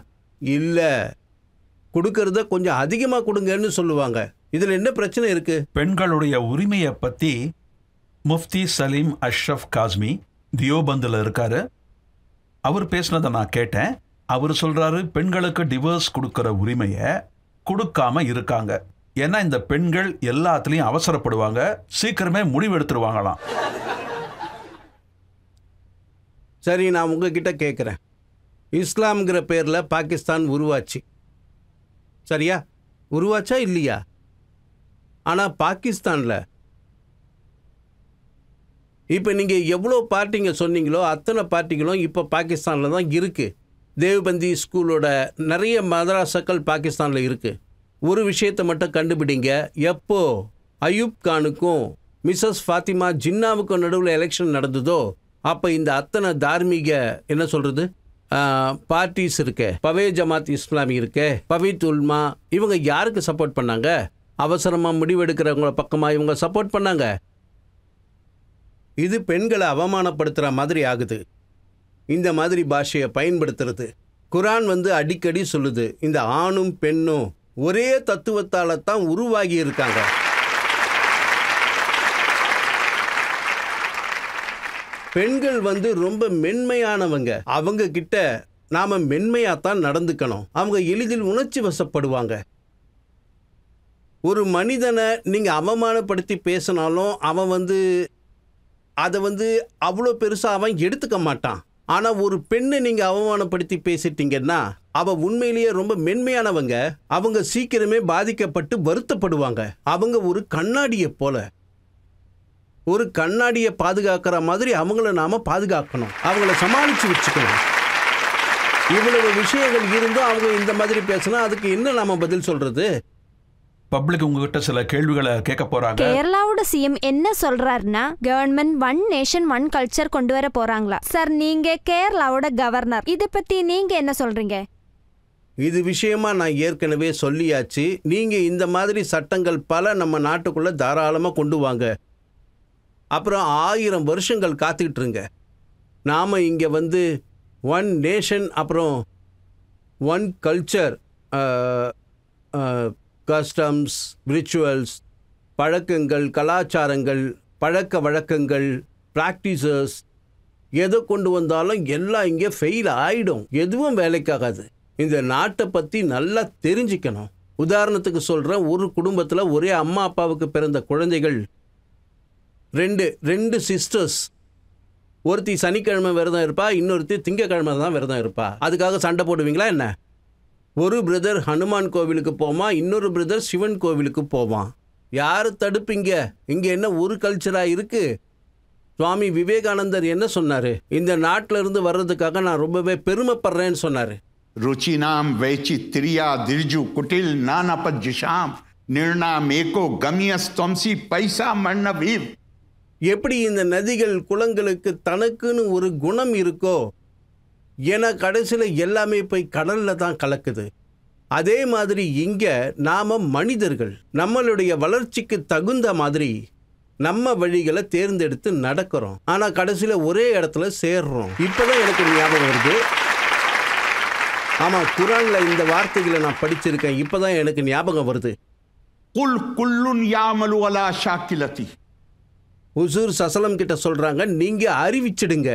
இல்லை, கொடுக்கறத கொஞ்சம் அதிகமாக கொடுங்கன்னு சொல்லுவாங்க. இதில் என்ன பிரச்சனை இருக்குது? பெண்களுடைய உரிமையை பற்றி முஃப்தி சலீம் அஷ்ரஃப் காஸ்மி தியோபந்தில் இருக்காரு. அவர் பேசினதை நான் கேட்டேன். அவர் சொல்கிறாரு, பெண்களுக்கு டிவோர்ஸ் கொடுக்குற உரிமையை கொடுக்காம இருக்காங்க. ஏன்னா இந்த பெண்கள் எல்லாத்துலேயும் அவசரப்படுவாங்க, சீக்கிரமே முடிவெடுத்துருவாங்களாம். சரி, நான் உங்ககிட்ட கேட்குறேன், இஸ்லாம்ங்கிற பேரில் பாகிஸ்தான் உருவாச்சு, சரியா? உருவாச்சா இல்லையா? ஆனால் பாகிஸ்தானில் இப்போ நீங்கள் எவ்வளோ பார்ட்டிங்க சொன்னீங்களோ அத்தனை பார்ட்டிகளும் இப்போ பாகிஸ்தானில் தான் இருக்குது. தேவ்பந்தி ஸ்கூலோட நிறைய மதராசாக்கள் பாகிஸ்தானில் இருக்குது. ஒரு விஷயத்தை மட்டும் கண்டுபிடிங்க, எப்போ அயூப் கானுக்கும் மிஸ்ஸஸ் ஃபாத்திமா ஜின்னாவுக்கும் நடுவில் எலெக்ஷன் நடந்ததோ அப்போ இந்த அத்தனை தார்மீக என்ன சொல்கிறது பார்ட்டிஸ் இருக்கு, பவே ஜமாத் இஸ்லாமி இருக்கு, பவித் உல்மா, இவங்க யாருக்கு சப்போர்ட் பண்ணாங்க? அவசரமாக முடிவெடுக்கிறவங்கள பக்கமாக இவங்க சப்போர்ட் பண்ணாங்க. இது பெண்களை அவமானப்படுத்துகிற மாதிரி ஆகுது இந்த மாதிரி பாஷையை பயன்படுத்துறது. குரான் வந்து அடிக்கடி சொல்லுது, இந்த ஆணும் பெண்ணும் ஒரே தத்துவத்தால் தான் உருவாகி இருக்காங்க. பெண்கள் வந்து ரொம்ப மென்மையானவங்க. அவங்க கிட்ட நாம மென்மையாத்தான் நடந்துக்கணும். அவங்க எளிதில் உணர்ச்சி வசப்படுவாங்க. ஒரு மனிதனை நீங்க அவமானப்படுத்தி பேசினாலும் அவன் வந்து அதை வந்து அவ்வளோ பெருசாக அவன் எடுத்துக்க மாட்டான். ஆனால் ஒரு பெண்ணை நீங்கள் அவமானப்படுத்தி பேசிட்டீங்கன்னா அவள் உண்மையிலேயே ரொம்ப மென்மையானவங்க. அவங்க சீக்கிரமே பாதிக்கப்பட்டு வருத்தப்படுவாங்க. அவங்க ஒரு கண்ணாடியை போல, ஒரு கண்ணாடியை பாதுகாக்கிற மாதிரி அவங்கள நாம் பாதுகாக்கணும், அவங்கள சமாளித்து வச்சுக்கணும். இவ்வளவு விஷயங்கள் இருந்தும் அவங்க இந்த மாதிரி பேசினா அதுக்கு என்ன நாம பதில் சொல்றது? பப்ளிக் உங்ககிட்ட சில கேள்விகளை கேட்க போறாங்க. கேரளாவோட சிஎம் என்ன சொல்றாருன்னா, government one nation one culture கொண்டு வர போறாங்களா? சார், நீங்க கேரளாவோட கவர்னர், இதை பத்தி நீங்க என்ன சொல்றீங்க? இது விஷயமா நான் ஏற்கனவே சொல்லியாச்சு. நீங்க இந்த மாதிரி சட்டங்கள் பல நம்ம நாட்டுக்குள்ள தாராளமா கொண்டு வாங்க. அப்புறம் 1000 வருஷங்கள் காத்துக்கிட்டு இருங்க. நாம இங்க வந்து ஒன் நேஷன், அப்புறம் ஒன் கல்ச்சர், கஸ்டம்ஸ், ரிச்சுவல்ஸ், பழக்கங்கள், கலாச்சாரங்கள், பழக்க வழக்கங்கள், ப்ராக்டிசஸ் எதை கொண்டு வந்தாலும் எல்லாம் இங்கே ஃபெயில் ஆகிடும். எதுவும் வேலைக்காகாது. இந்த நாட்டை பற்றி நல்லா தெரிஞ்சுக்கணும். உதாரணத்துக்கு சொல்கிறேன், ஒரு குடும்பத்தில் ஒரே அம்மா அப்பாவுக்கு பிறந்த குழந்தைகள் ரெண்டு சிஸ்டர்ஸ். ஒருத்தி சனிக்கிழமை விரதம் இருப்பா, இன்னொருத்தி திங்கக்கிழமை தான் விரதம் இருப்பா. அதுக்காக சண்டை போடுவீங்களா என்ன? ஒரு பிரதர் ஹனுமான் கோவிலுக்கு போவான், இன்னொரு பிரதர் சிவன் கோவிலுக்கு போவான். யார் தடுப்பீங்க? இங்கே என்ன ஒரு கல்ச்சராக இருக்குது? சுவாமி விவேகானந்தர் என்ன சொன்னார்? இந்த நாட்டில் இருந்து வர்றதுக்காக நான் ரொம்பவே பெருமைப்படுறேன்னு சொன்னார். रुचिनाम वैचित्रिया दिर्जु कुटिल नानापज्यशाम निर्णाम एको गम्यस्त्वंसी पैसा मण्णवीर. எப்படி இந்த நதிகள் குளங்களுக்கு தனக்குன்னு ஒரு குணம் இருக்கோ, ஏன்னா கடைசியில் எல்லாமே போய் கடலில் தான் கலக்குது. அதே மாதிரி இங்கே நாம் மனிதர்கள் நம்மளுடைய வளர்ச்சிக்கு தகுந்த மாதிரி நம்ம வழிகளை தேர்ந்தெடுத்து நடக்கிறோம். ஆனால் கடைசியில் ஒரே இடத்துல சேர்றோம். இப்போதான் எனக்கு ஞாபகம் வருது. ஆமாம், குரானில் இந்த வார்த்தைகளை நான் படிச்சிருக்கேன். இப்போதான் எனக்கு ஞாபகம் வருது. குல் குல்லுன் யாமலு அலா ஷாக்கிலதி. ஹுசூர் சசலம் கிட்ட சொல்றாங்க, நீங்க அறிவிச்சிடுங்க,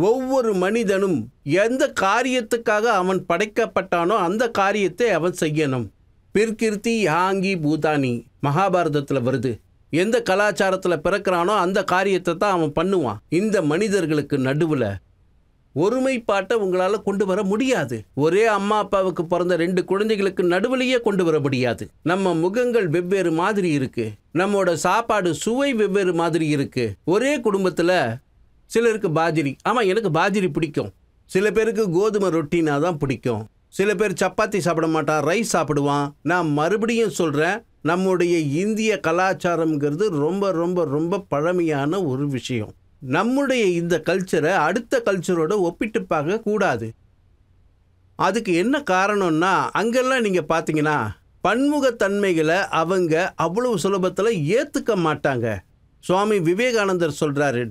ஒவ்வொரு மனிதனும் எந்த காரியத்துக்காக அவன் படைக்கப்பட்டானோ அந்த காரியத்தை அவன் செய்யணும். பிற்கிருத்தி யாங்கி பூதானி மகாபாரதத்தில் வருது. எந்த கலாச்சாரத்தில் பிறக்கிறானோ அந்த காரியத்தை தான் அவன் பண்ணுவான். இந்த மனிதர்களுக்கு நடுவில் ஒருமைப்பாட்டை உங்களால் கொண்டு வர முடியாது. ஒரே அம்மா அப்பாவுக்கு பிறந்த 2 குழந்தைகளுக்கு நடுவிலேயே கொண்டு வர முடியாது. நம்ம முகங்கள் வெவ்வேறு மாதிரி இருக்கு, நம்மோட சாப்பாடு சுவை வெவ்வேறு மாதிரி இருக்கு. ஒரே குடும்பத்தில் சிலருக்கு பாஜிரி, ஆமாம் எனக்கு பாஜிரி பிடிக்கும், சில பேருக்கு கோதுமை ரொட்டினா தான் பிடிக்கும், சில பேர் சப்பாத்தி சாப்பிட மாட்டான், ரைஸ் சாப்பிடுவான். நான் மறுபடியும் சொல்கிறேன், நம்முடைய இந்திய கலாச்சாரம்ங்கிறது ரொம்ப ரொம்ப ரொம்ப பழமையான ஒரு விஷயம். நம்முடைய இந்த கல்ச்சரை அடுத்த கல்ச்சரோட ஒப்பிட்டு பார்க்க கூடாது. அதுக்கு என்ன காரணம்னா, அங்கெல்லாம் நீங்கள் பார்த்தீங்கன்னா பன்முகத்தன்மைகளை அவங்க அவ்வளவு சுலபத்தில் ஏற்றுக்க மாட்டாங்க. சுவாமி விவேகானந்தர் சொல்கிறாரு,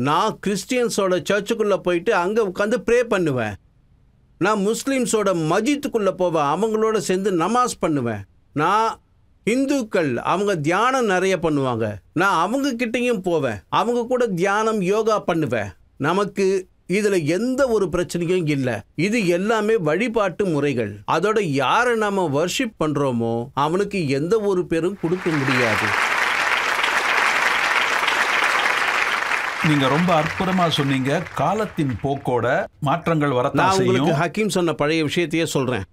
நான் கிறிஸ்டியன்ஸோட சர்ச்சுக்குள்ளே போயிட்டு அங்கே உட்காந்து ப்ரே பண்ணுவேன், நான் முஸ்லீம்ஸோட மஜித்துக்குள்ளே போவேன், அவங்களோட சேர்ந்து நமாஸ் பண்ணுவேன், நான் இந்துக்கள் அவங்க தியானம் நிறைய பண்ணுவாங்க, நான் அவங்க கிட்டேயும் போவேன், அவங்க கூட தியானம் யோகா பண்ணுவேன். நமக்கு இதில் எந்த ஒரு பிரச்சனையும் இல்லை. இது எல்லாமே வழிபாட்டு முறைகள். அதோட யாரை நாம வர்ஷிப் பண்ணுறோமோ அவனுக்கு எந்த ஒரு பேரும் கொடுக்க முடியாது. நீங்க ரொம்ப அற்புதமா சொன்னீங்க. காலத்தின் போக்கோட மாற்றங்கள் வரத்தான் நான் செய்யும். உங்களுக்கு ஹக்கீம் சொன்ன பழைய விஷயத்தையே சொல்கிறேன்.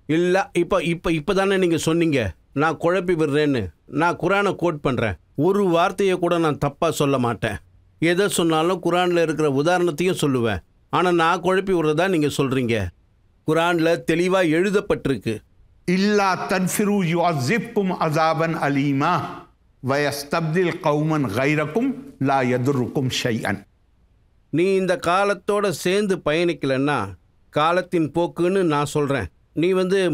இல்லை இப்போ தானே நீங்கள் சொன்னீங்க நான் குழப்பி விடுறேன்னு. நான் குரானை கோட் பண்ணுறேன். ஒரு வார்த்தையை கூட நான் தப்பாக சொல்ல மாட்டேன். எதை சொன்னாலும் குரானில் இருக்கிற உதாரணத்தையும் சொல்லுவேன். ஆனால் நான் குழப்பி விடுறதா நீங்கள் சொல்கிறீங்க. குரானில் தெளிவாக எழுதப்பட்டிருக்கு, இல்லா தன்ஃபிரு யுஅஸிப்கும் அஸாபன் அலீமா வயஸ்தப்தில் கௌமன் கைரக்கும் லா யதுர்ருக்கும் ஷைஅன். நீ இந்த காலத்தோட சேர்ந்து பயணிக்கலைன்னா காலத்தின் போக்குன்னு நான் சொல்கிறேன். நீ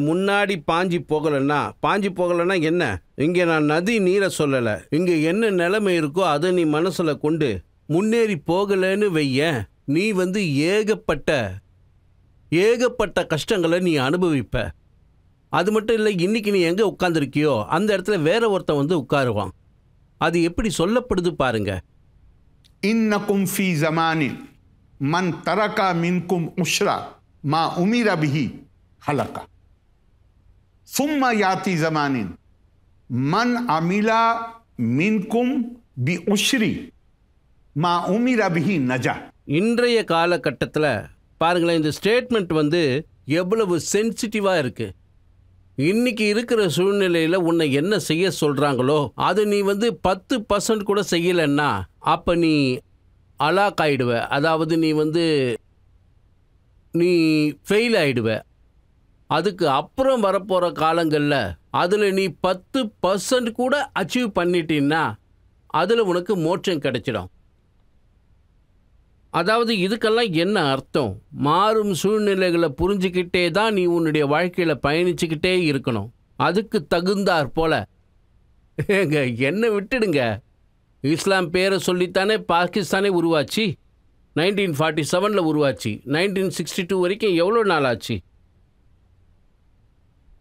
முன்னாடி பாஞ்சி போகலைன்னா என்ன? இங்கே நான் நதி நீரை சொல்லலை. இங்கே என்ன நிலைமை இருக்கோ அதை நீ மனசில் கொண்டு முன்னேறி போகலைன்னு வைய, நீ ஏகப்பட்ட கஷ்டங்களை நீ அனுபவிப்ப. அது மட்டும் இல்லை, இன்னைக்கு நீ எங்கே உட்காந்துருக்கியோ அந்த இடத்துல வேற ஒருத்தன் உட்காருவான். அது எப்படி சொல்லப்படுது பாருங்க. இன்னக்கும் ஃபீ ஸமானின் மன் தரகா மின்கும் உஷ்ரா மா உமிர பிஹி ஹலகா சும்ம யாத்தி ஸமானின் மன் அமிலா மின்கும் பி உஷ்ரி மா உமிர பிஹி நஜா. இன்றைய காலகட்டத்தில் பாருங்களேன், இந்த ஸ்டேட்மெண்ட் எவ்வளவு சென்சிட்டிவாக இருக்கு. இன்னைக்கு இருக்கிற சூழ்நிலையில் உன்னை என்ன செய்ய சொல்கிறாங்களோ அது நீ 10% கூட செய்யலைன்னா அப்போ நீ அலாக் ஆயிடுவ. அதாவது நீ ஃபெயில் ஆயிடுவ. அதுக்கு அப்புறம் வரப்போகிற காலங்களில் அதில் நீ 10% கூட அச்சீவ் பண்ணிட்டீன்னா அதில் உனக்கு மோட்சம் கிடைச்சிடும். அதாவது இதுக்கெல்லாம் என்ன அர்த்தம்? மாறும் சூழ்நிலைகளை புரிஞ்சுக்கிட்டே தான் நீ உன்னுடைய வாழ்க்கையில் பயணிச்சுக்கிட்டே இருக்கணும். அதுக்கு தகுந்தாற் போல என்ன விட்டுடுங்க. இஸ்லாம் பேரை சொல்லித்தானே பாகிஸ்தானே உருவாச்சு. 1947 உருவாச்சு. 1962 வரைக்கும் எவ்வளோ நாள் ஆச்சு?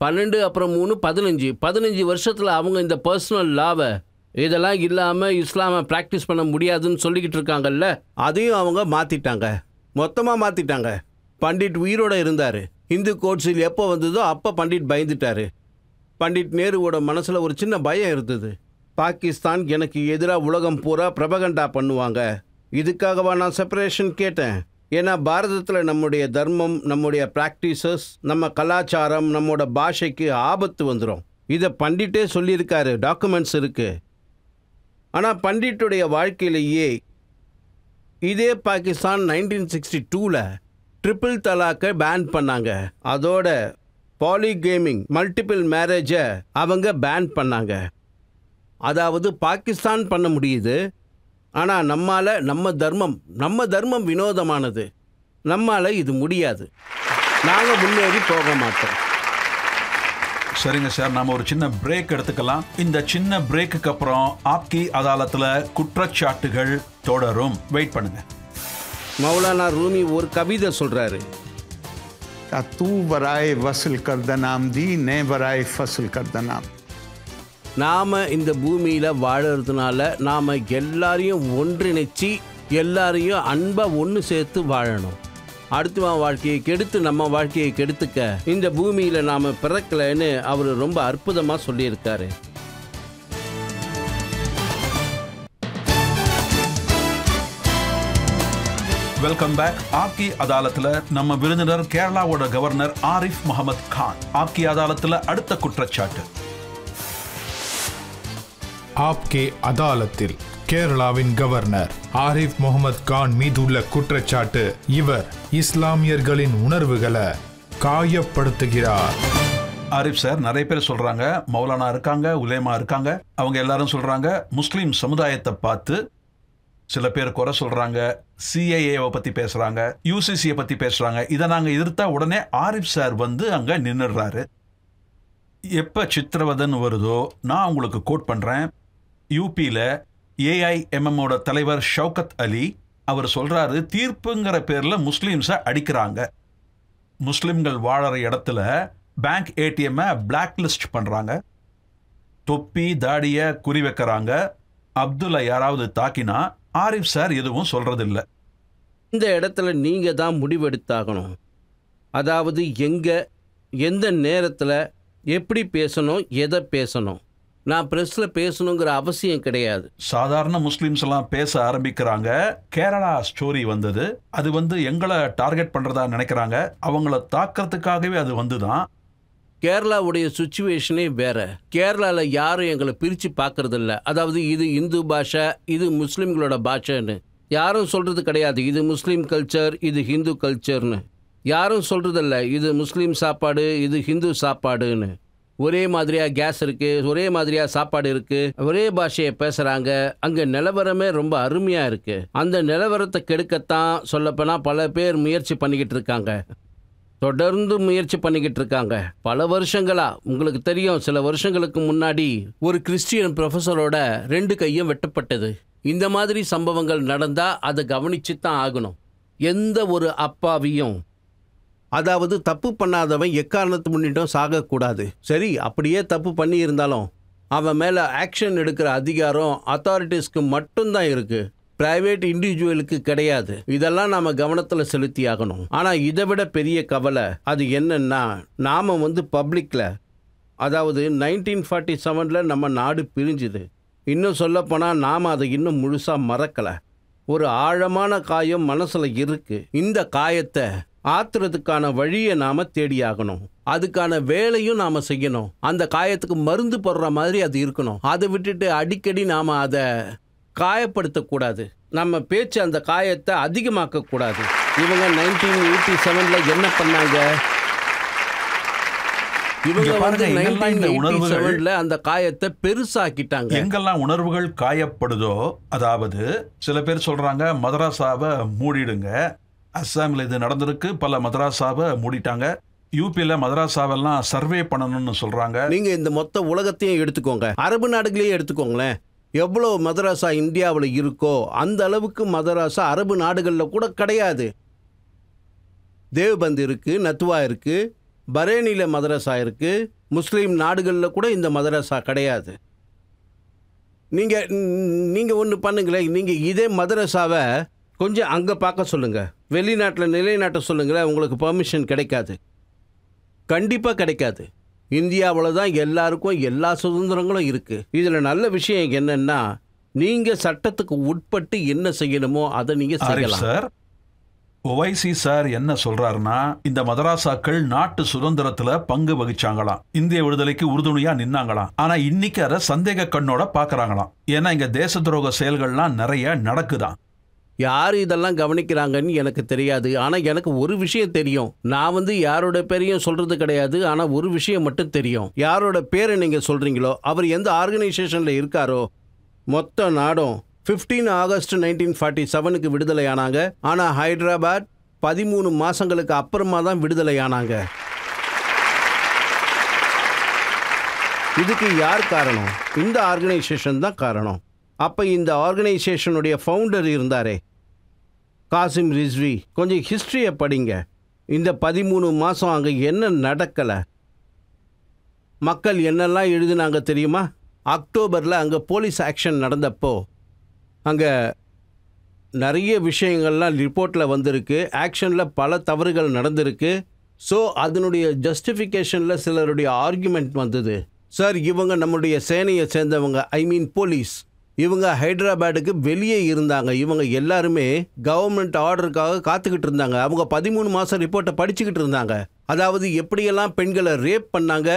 12 அப்புறம் 3 15 வருஷத்தில் அவங்க இந்த பர்சனல் லாவை இதெல்லாம் இல்லாமல் இஸ்லாமை ப்ராக்டிஸ் பண்ண முடியாதுன்னு சொல்லிக்கிட்டு இருக்காங்கல்ல, அதையும் அவங்க மாற்றிட்டாங்க, மொத்தமாக மாற்றிட்டாங்க. பண்டிட் உயிரோடு இருந்தார். இந்து கோட்ஸில் எப்போ வந்ததோ அப்போ பண்டிட் பயந்துட்டார். பண்டிட் நேருவோட மனசில் ஒரு சின்ன பயம் இருந்தது. பாகிஸ்தான் எனக்கு எதிராக உலகம் பூரா பிரபகண்டா பண்ணுவாங்க, இதுக்காகவா நான் செப்பரேஷன் கேட்டேன். ஏன்னா பாரதத்தில் நம்முடைய தர்மம், நம்முடைய ப்ராக்டிசஸ், நம்ம கலாச்சாரம், நம்மளோட பாஷைக்கு ஆபத்து வந்துடும். இதை பண்டிட்டே சொல்லியிருக்காரு, டாக்குமெண்ட்ஸ் இருக்குது. ஆனால் பண்டிட்டுடைய வாழ்க்கையிலேயே இதே பாகிஸ்தான் 1962 ட்ரிபிள் தலாக்கை பேன் பண்ணாங்க. அதோட பாலிகேமிங் மல்டிபிள் மேரேஜை அவங்க பேன் பண்ணாங்க. அதாவது பாகிஸ்தான் பண்ண முடியுது, ஆனால் நம்ம தர்மம் வினோதமானது, நம்மால் இது முடியாது, நாங்கள் முன்னேறி போக மாட்டோம். சரிங்க சார், நாம ஒரு சின்ன பிரேக் எடுத்துக்கலாம். இந்த சின்ன பிரேக்குக்கு அப்புறம் ஆப்கி அதாலத்தில் குற்றச்சாட்டுகள் தொடரும். வெயிட் பண்ணுங்க. மௌலானா ரூமி ஒரு கவிதை சொல்றாரு. तू वराए वसल करदनाम दी ने वराए फसल करदनाम. நாம் இந்த பூமியில் வாழறதுனால நாம் எல்லாரையும் ஒன்றிணைச்சி எல்லாரையும் அன்பாக ஒன்று சேர்த்து வாழணும். அடுத்தவன் வாழ்க்கையை கெடுத்து நம்ம வாழ்க்கையை கெடுத்துக்க இந்த பூமியில் நாம் பிறக்கலைன்னு அவர் ரொம்ப அற்புதமாக சொல்லியிருக்காரு. Welcome back. ஆப்கி அதாலத்தில் நம்ம விருந்தினர் கேரளாவோட கவர்னர் ஆரிஃப் முகமது கான். ஆப்கி அதாலத்தில் அடுத்த குற்றச்சாட்டு. ஆப்கே அதாலத்தில் கேரளாவின் கவர்னர் ஆரிஃப் முகமது கான் மீதுள்ள குற்றச்சாட்டு, இவர் இஸ்லாமியர்களின் உணர்வுகளை காயப்படுத்துகிறார். ஆரிஃப் சார், நிறைய பேர் சொல்றாங்க, மௌலானா இருக்காங்க, உலேமா இருக்காங்க, அவங்க எல்லாரும் சொல்றாங்க முஸ்லீம் சமுதாயத்தை பார்த்து சில பேர் குறை சொல்றாங்க, சிஐஏவை பத்தி பேசுறாங்க, யூசிசியை பத்தி பேசுறாங்க. இதை நாங்க எதிர்த்தா உடனே ஆரிஃப் சார் வந்து அங்க நின்னுடுறாரு. எப்ப சித்திரவதன் வருதோ நான் உங்களுக்கு கோட் பண்றேன். யூபியில ஏஐஎம்எம்மோட தலைவர் ஷவுகத் அலி அவர் சொல்றாரு, தீர்ப்புங்கிற பேர்ல முஸ்லீம்ஸை அடிக்கிறாங்க, முஸ்லிம்கள் வாழற இடத்துல பேங்க் ஏடிஎம் பிளாக் லிஸ்ட் பண்றாங்க, தொப்பி தாடிய குறி வைக்கிறாங்க, அப்துல்லா யாராவது தாக்கினா ஆரிஃப் சார் எதுவும் சொல்றதில்லை. இந்த இடத்துல நீங்கள் தான் முடிவெடுத்தாகணும். அதாவது எந்த நேரத்தில் எப்படி பேசணும், எதை பேசணும். நான் ப்ரெஸ்ஸில் பேசணுங்கிற அவசியம் கிடையாது. சாதாரண முஸ்லீம்ஸ் எல்லாம் பேச ஆரம்பிக்கிறாங்க. கேரளா ஸ்டோரி வந்தது, அது வந்து எங்களை டார்கெட் பண்ணுறதா நினைக்கிறாங்க, அவங்கள தாக்கிறதுக்காகவே அது வந்து தான். கேரளாவுடைய சுச்சுவேஷனே வேற. கேரளாவில் யாரும் எங்களை பிரித்து பார்க்கறதில்ல. அதாவது இது இந்து பாஷை, இது முஸ்லீம்களோட பாஷைன்னு யாரும் சொல்கிறது கிடையாது. இது முஸ்லீம் கல்ச்சர், இது ஹிந்து கல்ச்சர்னு யாரும் சொல்கிறதில்ல. இது முஸ்லீம் சாப்பாடு, இது ஹிந்து சாப்பாடுன்னு. ஒரே மாதிரியாக கேஸ் இருக்குது, ஒரே மாதிரியாக சாப்பாடு இருக்குது, ஒரே பாஷையை பேசுகிறாங்க. அங்கே நிலவரமே ரொம்ப அருமையாக இருக்குது. அந்த நிலவரத்தை கெடுக்கத்தான் சொல்லப்போனால் பல பேர் முயற்சி பண்ணிக்கிட்டு இருக்காங்க, தொடர்ந்து முயற்சி பண்ணிக்கிட்டு இருக்காங்க பல வருஷங்களா. உங்களுக்கு தெரியும், சில வருஷங்களுக்கு முன்னாடி ஒரு கிறிஸ்டியன் ப்ரொஃபஸரோட 2 கையும் வெட்டப்பட்டது. இந்த மாதிரி சம்பவங்கள் நடந்தால் அதை கவனிச்சு தான் ஆகணும். எந்த ஒரு அப்பாவியும், அதாவது தப்பு பண்ணாதவன் எக்காரணத்து முன்னிட்டும் சாகக்கூடாது. சரி, அப்படியே தப்பு பண்ணி இருந்தாலும் அவன் மேலே ஆக்ஷன் எடுக்கிற அதிகாரம் அத்தாரிட்டிஸ்க்கு மட்டும்தான் இருக்குது, பிரைவேட் இண்டிவிஜுவலுக்கு கிடையாது. இதெல்லாம் நாம் கவனத்தில் செலுத்தி ஆகணும். ஆனால் இதை விட பெரிய கவலை அது என்னன்னா, நாம் பப்ளிக்கில், அதாவது 1947 நம்ம நாடு பிரிஞ்சுது. இன்னும் சொல்லப்போனால் நாம் அதை இன்னும் முழுசாக மறக்கலை. ஒரு ஆழமான காயம் மனசில் இருக்குது. இந்த காயத்தை ஆத்துறதுக்கான வழியை நாம் தேடியாகணும். அதுக்கான வேலையும் நாம் செய்யணும். அந்த காயத்துக்கு மருந்து போடுற மாதிரி அது இருக்கணும். அதை விட்டுட்டு அடிக்கடி நாம் அதை காயப்படுத்தக்கூடாது. நம்ம பேச்சு அந்த காயத்தை அதிகமாக்கக்கூடாது. இவங்க 1987 என்ன பண்ணாங்க? இவங்க 1987 அந்த காயத்தை பெருசாக்கிட்டாங்க. எங்கெல்லாம் உணர்வுகள் காயப்படுதோ, அதாவது சில பேர் சொல்றாங்க மதராசாவை மூடிடுங்க. அஸ்ஸாமில் இது நடந்திருக்கு, பல மதராசாவை மூடிட்டாங்க. யூபியில் மதராசாவெல்லாம் சர்வே பண்ணணும்னு சொல்றாங்க. நீங்க இந்த மொத்த உலகத்தையும் எடுத்துக்கோங்க, அரபு நாடுகளையும் எடுத்துக்கோங்களேன். எவ்வளோ மதராசா இந்தியாவில் இருக்கோ அந்த அளவுக்கு மதராசா அரபு நாடுகளில் கூட கிடையாது. தேவ்பந்த் இருக்குது, நத்துவா இருக்குது, பரேனியில் மதரசா இருக்குது. முஸ்லீம் நாடுகளில் கூட இந்த மதரசா கிடையாது. நீங்கள் ஒன்று பண்ணுங்களேன், நீங்கள் இதே மதரசாவை கொஞ்சம் அங்கே பார்க்க சொல்லுங்கள், வெளிநாட்டில் நிலைநாட்ட சொல்லுங்களேன், உங்களுக்கு பெர்மிஷன் கிடைக்காது, கண்டிப்பாக கிடைக்காது. இந்தியாவில் தான் எல்லாருக்கும் எல்லா சுதந்திரங்களும் இருக்குது. இதில் நல்ல விஷயம் என்னென்னா, நீங்கள் சட்டத்துக்கு உட்பட்டு என்ன செய்யணுமோ அதை நீங்கள் செய்யலாம். சார், ஒவைசி சார் என்ன சொல்றாருன்னா, இந்த மதராசாக்கள் நாட்டு சுதந்திரத்துல பங்கு வகிச்சாங்களாம், இந்திய விடுதலைக்கு உறுதுணையா நின்னாங்களாம். ஆனா இன்னைக்கு அதை சந்தேக கண்ணோட பாக்குறாங்களாம். ஏன்னா இங்க தேச துரோக செயல்கள்லாம் நிறைய நடக்குதான். யார் இதெல்லாம் கவனிக்கிறாங்கன்னு எனக்கு தெரியாது. ஆனால் எனக்கு ஒரு விஷயம் தெரியும். நான் வந்து யாரோட பேரையும் சொல்கிறது கிடையாது. ஆனால் ஒரு விஷயம் மட்டும் தெரியும். யாரோட பேரை நீங்கள் சொல்கிறீங்களோ அவர் எந்த ஆர்கனைசேஷனில் இருக்காரோ மொத்த நாடும் 15 ஆகஸ்ட் 1947க்கு விடுதலை ஆனாங்க. ஆனால் ஹைதராபாத் 13 மாதங்களுக்கு அப்புறமா தான் விடுதலை ஆனாங்க. இதுக்கு யார் காரணம்? இந்த ஆர்கனைசேஷன் தான் காரணம். அப்போ இந்த ஆர்கனைசேஷனுடைய ஃபவுண்டர் இருந்தாரே காசிம் ரிஸ்வி, கொஞ்சம் ஹிஸ்ட்ரியை படிங்க. இந்த 13 மாதம் அங்கே என்ன நடக்கலை, மக்கள் என்னெல்லாம் எழுதினாங்க தெரியுமா? அக்டோபரில் அங்கே போலீஸ் ஆக்ஷன் நடந்தப்போ அங்கே நிறைய விஷயங்கள்லாம் ரிப்போர்ட்டில் வந்திருக்கு. ஆக்ஷனில் பல தவறுகள் நடந்திருக்கு. ஸோ அதனுடைய ஜஸ்டிஃபிகேஷனில் சிலருடைய ஆர்குமெண்ட் வந்தது. சார், இவங்க நம்முடைய சேனையை சேர்ந்தவங்க, ஐ மீன் போலீஸ், இவங்க ஹைதராபாடுக்கு வெளியே இருந்தாங்க. இவங்க எல்லாருமே கவர்மெண்ட் ஆர்டருக்காக காத்துக்கிட்டு இருந்தாங்க. அவங்க 13 மாதம் ரிப்போர்ட்டை படிச்சுக்கிட்டு இருந்தாங்க. அதாவது எப்படியெல்லாம் பெண்களை ரேப் பண்ணாங்க,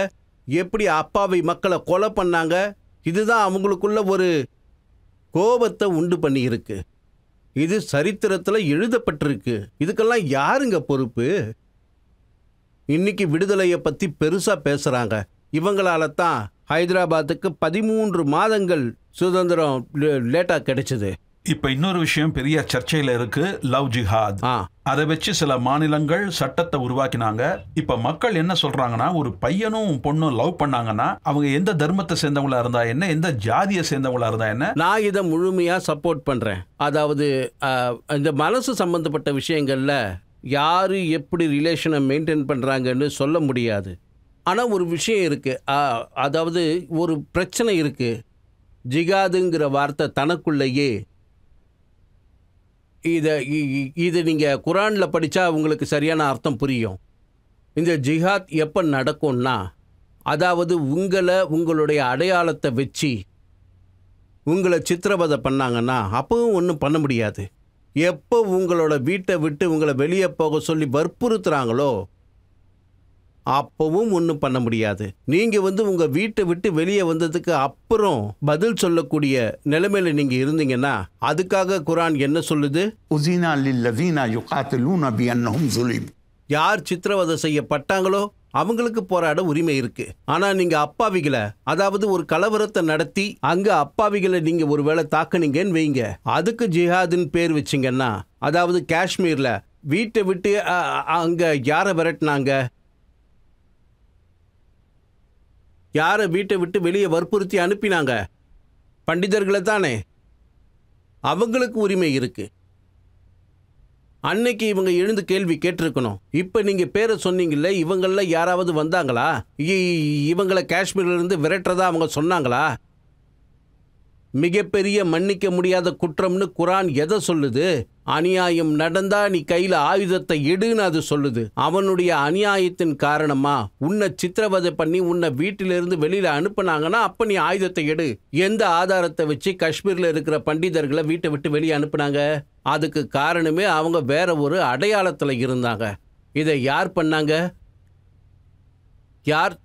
எப்படி அப்பாவி மக்களை கொலை பண்ணாங்க. இதுதான் அவங்களுக்குள்ள ஒரு கோபத்தை உண்டு பண்ணியிருக்கு. இது சரித்திரத்தில் எழுதப்பட்டிருக்கு. இதுக்கெல்லாம் யாருங்க பொறுப்பு? இன்னைக்கு விடுதலையை பற்றி பெருசாக பேசுகிறாங்க. இவங்களால தான் ஹைதராபாத்துக்கு 13 மாதங்கள் சுதந்திரம் லேட்டாக கிடைச்சது. இப்ப இன்னொரு விஷயம் பெரிய சர்ச்சையில இருக்கு, லவ் ஜிஹாத். அதை வச்சு சில மாநிலங்கள் சட்டத்தை உருவாக்கினாங்க. இப்ப மக்கள் என்ன சொல்றாங்கன்னா, ஒரு பையனும் பொண்ணும் லவ் பண்ணாங்கன்னா அவங்க எந்த தர்மத்தை சேர்ந்தவங்களா இருந்தா என்ன, எந்த ஜாதியை சேர்ந்தவங்களா இருந்தா என்ன? நான் இதை முழுமையாக சப்போர்ட் பண்ணுறேன். அதாவது இந்த மனசு சம்பந்தப்பட்ட விஷயங்கள்ல யார் எப்படி ரிலேஷனை மெயின்டைன் பண்ணுறாங்கன்னு சொல்ல முடியாது. ஆனால் ஒரு விஷயம் இருக்குது, அதாவது ஒரு பிரச்சனை இருக்குது. ஜிகாதுங்கிற வார்த்தை தனக்குள்ளேயே இதை நீங்கள் குரானில் படித்தா உங்களுக்கு சரியான அர்த்தம் புரியும். இந்த ஜிஹாத் எப்போ நடக்கும்னா, அதாவது உங்களுடைய அடையாளத்தை வச்சு உங்களை சித்திரவதை பண்ணாங்கன்னா அப்பவும் ஒன்றும் பண்ண முடியாது. எப்போ உங்களோட வீட்டை விட்டு உங்களை வெளியே போக சொல்லி வற்புறுத்துகிறாங்களோ அப்பவும் ஒன்றும் பண்ண முடியாது. நீங்கள் உங்கள் வீட்டை விட்டு வெளியே வந்ததுக்கு அப்புறம் பதில் சொல்லக்கூடிய நிலைமையில் நீங்கள் இருந்தீங்கன்னா அதுக்காக குரான் என்ன சொல்லுது? உஸினா லில்லதீனா யுகாத்திலூன பிஅன்னஹும் ஸுலிம். யார் சித்திரவதை செய்யப்பட்டாங்களோ அவங்களுக்கு போராட உரிமை இருக்கு. ஆனால் நீங்கள் அப்பாவிகளை, அதாவது ஒரு கலவரத்தை நடத்தி அங்கே அப்பாவிகளை நீங்கள் ஒரு வேளை தாக்குனீங்கன்னு வைங்க, அதுக்கு ஜிஹாதுன்னு பேர் வச்சிங்கன்னா, அதாவது காஷ்மீரில் வீட்டை விட்டு அங்கே யாரை விரட்டினாங்க, யாரை வீட்டை விட்டு வெளியே வற்புறுத்தி அனுப்பினாங்க? பண்டிதர்களை தானே. அவங்களுக்கு உரிமை இருக்கு. அன்னைக்கு இவங்க எழுந்து கேள்வி கேட்டிருக்கணும். இப்போ நீங்கள் பேரை சொன்னீங்கல்ல, இவங்கள யாராவது வந்தாங்களா? இவங்களை காஷ்மீர்லேருந்து விரட்டுறதா அவங்க சொன்னாங்களா? மிகப்பெரிய மன்னிக்க முடியாத குற்றம்னு குரான் எதை சொல்லுது? அநியாயம் நடந்தா நீ கையில் ஆயுதத்தை எடுன்னு அது சொல்லுது. அவனுடைய அநியாயத்தின் காரணமா உன்னை சித்திரவதை பண்ணி உன்னை வீட்டிலிருந்து வெளியில் அனுப்புனாங்கன்னா அப்போ நீ ஆயுதத்தை எடு. எந்த ஆதாரத்தை வச்சு காஷ்மீரில் இருக்கிற பண்டிதர்களை வீட்டை விட்டு வெளியே அனுப்புனாங்க? அதுக்கு காரணமே அவங்க வேற ஒரு அடையாளத்தில் இருந்தாங்க. இதை யார் பண்ணாங்க? யார்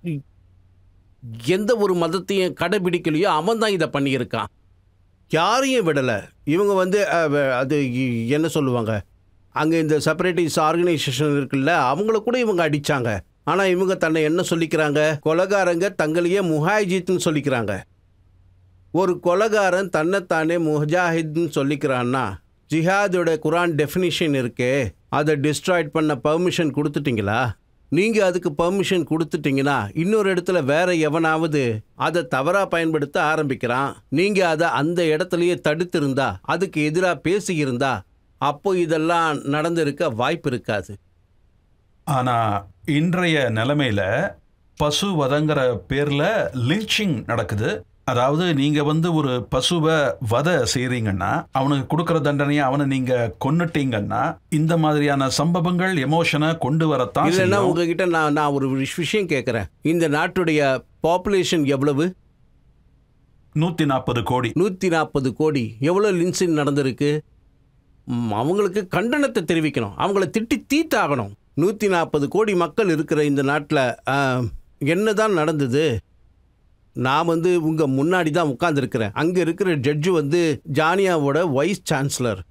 எந்த ஒரு மதத்தையும் கடைபிடிக்கலையோ அவன் தான் இதை பண்ணியிருக்கான். யாரையும் விடலை. இவங்க அது என்ன சொல்லுவாங்க, அங்கே இந்த செப்பரேட்டிஸ்ட் ஆர்கனைசேஷன் இருக்குல்ல, அவங்கள கூட இவங்க அடித்தாங்க. ஆனால் இவங்க தன்னை என்ன சொல்லிக்கிறாங்க? கொலைகாரங்க தங்களையே முஹாஜித்னு சொல்லிக்கிறாங்க. ஒரு கொலைகாரன் தன்னைத்தானே முஜாஹித்னு சொல்லிக்கிறான்னா ஜிஹாதோட குரான் டெஃபினிஷன் இருக்கே, அதை டிஸ்ட்ராய்ட் பண்ண பர்மிஷன் கொடுத்துட்டீங்களா? நீங்கள் அதுக்கு பர்மிஷன் கொடுத்துட்டீங்கன்னா இன்னொரு இடத்துல வேற எவனாவது அதை தவறாக பயன்படுத்த ஆரம்பிக்கிறான். நீங்கள் அதை அந்த இடத்துலையே தடுத்திருந்தா, அதுக்கு எதிராக பேசியிருந்தா, அப்போ இதெல்லாம் நடந்திருக்க வாய்ப்பு இருக்காது. ஆனால் இன்றைய நிலைமையில பசுவதங்கிற பேரில் லிஞ்சிங் நடக்குது. அதாவது நீங்கள் ஒரு பசுவை வதை செய்கிறீங்கன்னா அவனுக்கு கொடுக்குற தண்டனையை அவனை நீங்கள் கொன்னுட்டீங்கன்னா இந்த மாதிரியான சம்பவங்கள் எமோஷனை கொண்டு வரத்தான். இல்லைன்னா உங்ககிட்ட நான் ஒரு விஷயம் கேட்குறேன். இந்த நாட்டுடைய பாப்புலேஷன் எவ்வளவு? 140 கோடி. 140 கோடி. எவ்வளோ லின்சிங் நடந்திருக்கு? அவங்களுக்கு கண்டனத்தை தெரிவிக்கணும், அவங்கள திட்டி தீத்தாகணும். 140 கோடி மக்கள் இருக்கிற இந்த நாட்டில் என்னதான் நடந்தது? நான் உங்கள் முன்னாடி தான் உட்காந்துருக்கிறேன். அங்கே இருக்கிற ஜட்ஜு ஜானியாவோட வைஸ் சான்சலர்.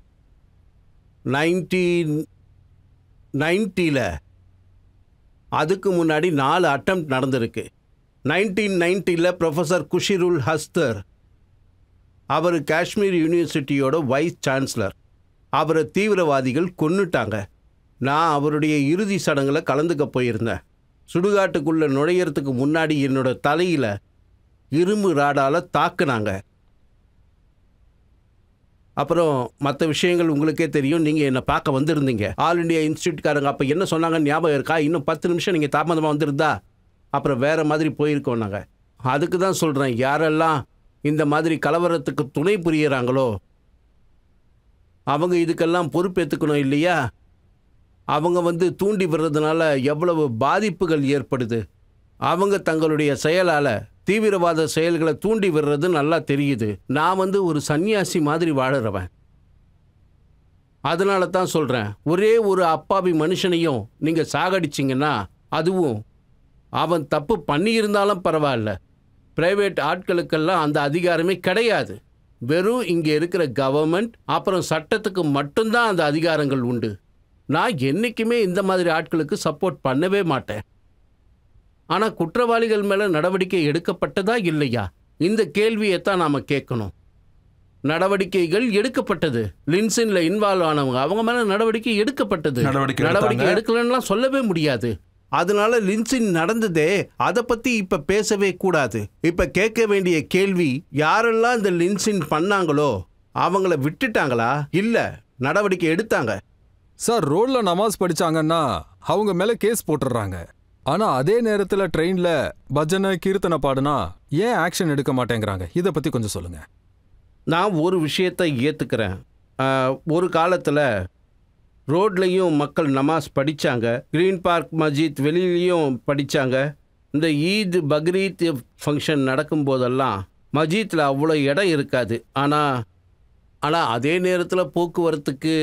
1990 அதுக்கு முன்னாடி 4 அட்டெம்ப்ட் நடந்திருக்கு. 1990 ப்ரொஃபஸர் குஷிருல் ஹஸ்தர், அவர் காஷ்மீர் யூனிவர்சிட்டியோட வைஸ் சான்சலர், அவரை தீவிரவாதிகள் கொன்னுட்டாங்க. நான் அவருடைய இறுதி சடங்கில் கலந்துக்க போயிருந்தேன். சுடுகாட்டுக்குள்ளே நுழையிறதுக்கு முன்னாடி என்னோட தலையில் இரும்பு ராடால் தாக்குனாங்க. அப்புறம் மற்ற விஷயங்கள் உங்களுக்கே தெரியும். நீங்கள் என்னை பார்க்க வந்திருந்தீங்க. ஆல் இண்டியா இன்ஸ்டியூட்காரங்க அப்போ என்ன சொன்னாங்க ஞாபகம் இருக்கா? இன்னும் 10 நிமிஷம் நீங்கள் தாமதமாக வந்திருந்தா அப்புறம் வேறு மாதிரி போயிருக்கோம் நாங்கள். அதுக்கு தான் சொல்கிறேன், யாரெல்லாம் இந்த மாதிரி கலவரத்துக்கு துணை புரியிறாங்களோ அவங்க இதுக்கெல்லாம் பொறுப்பேற்றுக்கணும் இல்லையா? அவங்க தூண்டி விடுறதுனால எவ்வளவு பாதிப்புகள் ஏற்படுது. அவங்க தங்களுடைய செயலால் தீவிரவாத செயல்களை தூண்டி விடுறது நல்லா தெரியுது. நான் ஒரு சன்னியாசி மாதிரி வாழறவன். அதனால தான் சொல்கிறேன், ஒரே ஒரு அப்பாவி மனுஷனையும் நீங்கள் சாகடிச்சிங்கன்னா, அதுவும் அவன் தப்பு பண்ணியிருந்தாலும் பரவாயில்ல, பிரைவேட் ஆட்களுக்கெல்லாம் அந்த அதிகாரமே கிடையாது. வெறும் இங்கே இருக்கிற கவர்மெண்ட் அப்புறம் சட்டத்துக்கு மட்டும்தான் அந்த அதிகாரங்கள் உண்டு. நான் என்றைக்குமே இந்த மாதிரி ஆட்களுக்கு சப்போர்ட் பண்ணவே மாட்டேன். ஆனால் குற்றவாளிகள் மேலே நடவடிக்கை எடுக்கப்பட்டதா இல்லையா? இந்த கேள்வியை தான் நாம் கேட்கணும். நடவடிக்கைகள் எடுக்கப்பட்டது. லின்சின்ல இன்வால்வ் ஆனவங்க, அவங்க மேலே நடவடிக்கை எடுக்கப்பட்டது. நடவடிக்கை எடுக்கலன்னா சொல்லவே முடியாது. அதனால லின்சின் நடந்ததே, அதை பற்றி இப்போ பேசவே கூடாது. இப்போ கேட்க வேண்டிய கேள்வி, யாரெல்லாம் இந்த லின்சின் பண்ணாங்களோ அவங்கள விட்டுட்டாங்களா இல்லை நடவடிக்கை எடுத்தாங்க? சார், ரோட்ல நமாஸ் படிச்சாங்கன்னா அவங்க மேலே கேஸ் போட்டுடுறாங்க. ஆனால் அதே நேரத்தில் ட்ரெயினில் பஜனை கீர்த்தனை பாடுனா ஏன் ஆக்ஷன் எடுக்க மாட்டேங்கிறாங்க? இதை பற்றி கொஞ்சம் சொல்லுங்கள். நான் ஒரு விஷயத்தை ஏற்றுக்கிறேன். ஒரு காலத்தில் ரோட்லேயும் மக்கள் நமாஸ் படித்தாங்க, க்ரீன் பார்க் மஸ்ஜித் வெளியிலையும் படித்தாங்க. இந்த ஈத் பக்ரீத் ஃபங்க்ஷன் நடக்கும்போதெல்லாம் மஸ்ஜித்தில் அவ்வளோ இடம் இருக்காது. ஆனால் அதே நேரத்தில் போக்குவரத்துக்கு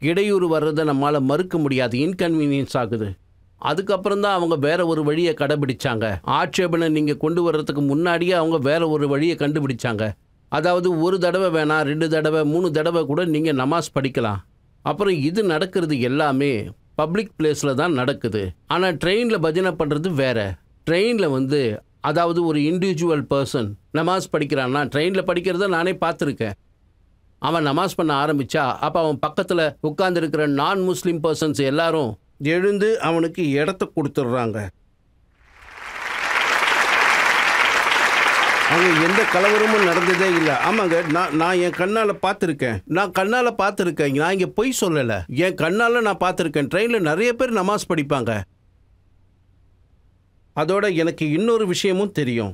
இடையூறு வர்றதை நம்மளால் மறுக்க முடியாது. இன்கன்வீனியன்ஸ் ஆகுது. அதுக்கப்புறம் தான் அவங்க வேற ஒரு வழியை கடைபிடிச்சாங்க. ஆட்சேபனை நீங்கள் கொண்டு வர்றதுக்கு முன்னாடியே அவங்க வேற ஒரு வழியை கண்டுபிடிச்சாங்க. அதாவது ஒரு தடவை வேணாம், 2 தடவை 3 தடவை கூட நீங்கள் நமாஸ் படிக்கலாம். அப்புறம் இது நடக்கிறது எல்லாமே பப்ளிக் பிளேஸில் தான் நடக்குது. ஆனால் ட்ரெயினில் பஜனை பண்ணுறது வேற. ட்ரெயினில் அதாவது ஒரு இண்டிவிஜுவல் பர்சன் நமாஸ் படிக்கிறான்னா, ட்ரெயினில் படிக்கிறத நானே பார்த்துருக்கேன். அவன் நமாஸ் பண்ண ஆரம்பித்தா அப்போ அவன் பக்கத்தில் உட்கார்ந்துருக்கிற நான் முஸ்லீம் பர்சன்ஸ் எல்லாரும் எழுந்து அவனுக்கு இடத்த கொடுத்துட்றாங்க. அங்கே எந்த கலவரமும் நடந்ததே இல்லை. ஆமாங்க, நான் என் கண்ணால் பார்த்துருக்கேன். நான் இங்கே பொய் சொல்லலை, என் கண்ணால் நான் பார்த்துருக்கேன். ட்ரெயினில் நிறைய பேர் நமாஸ் படிப்பாங்க. அதோட எனக்கு இன்னொரு விஷயமும் தெரியும்.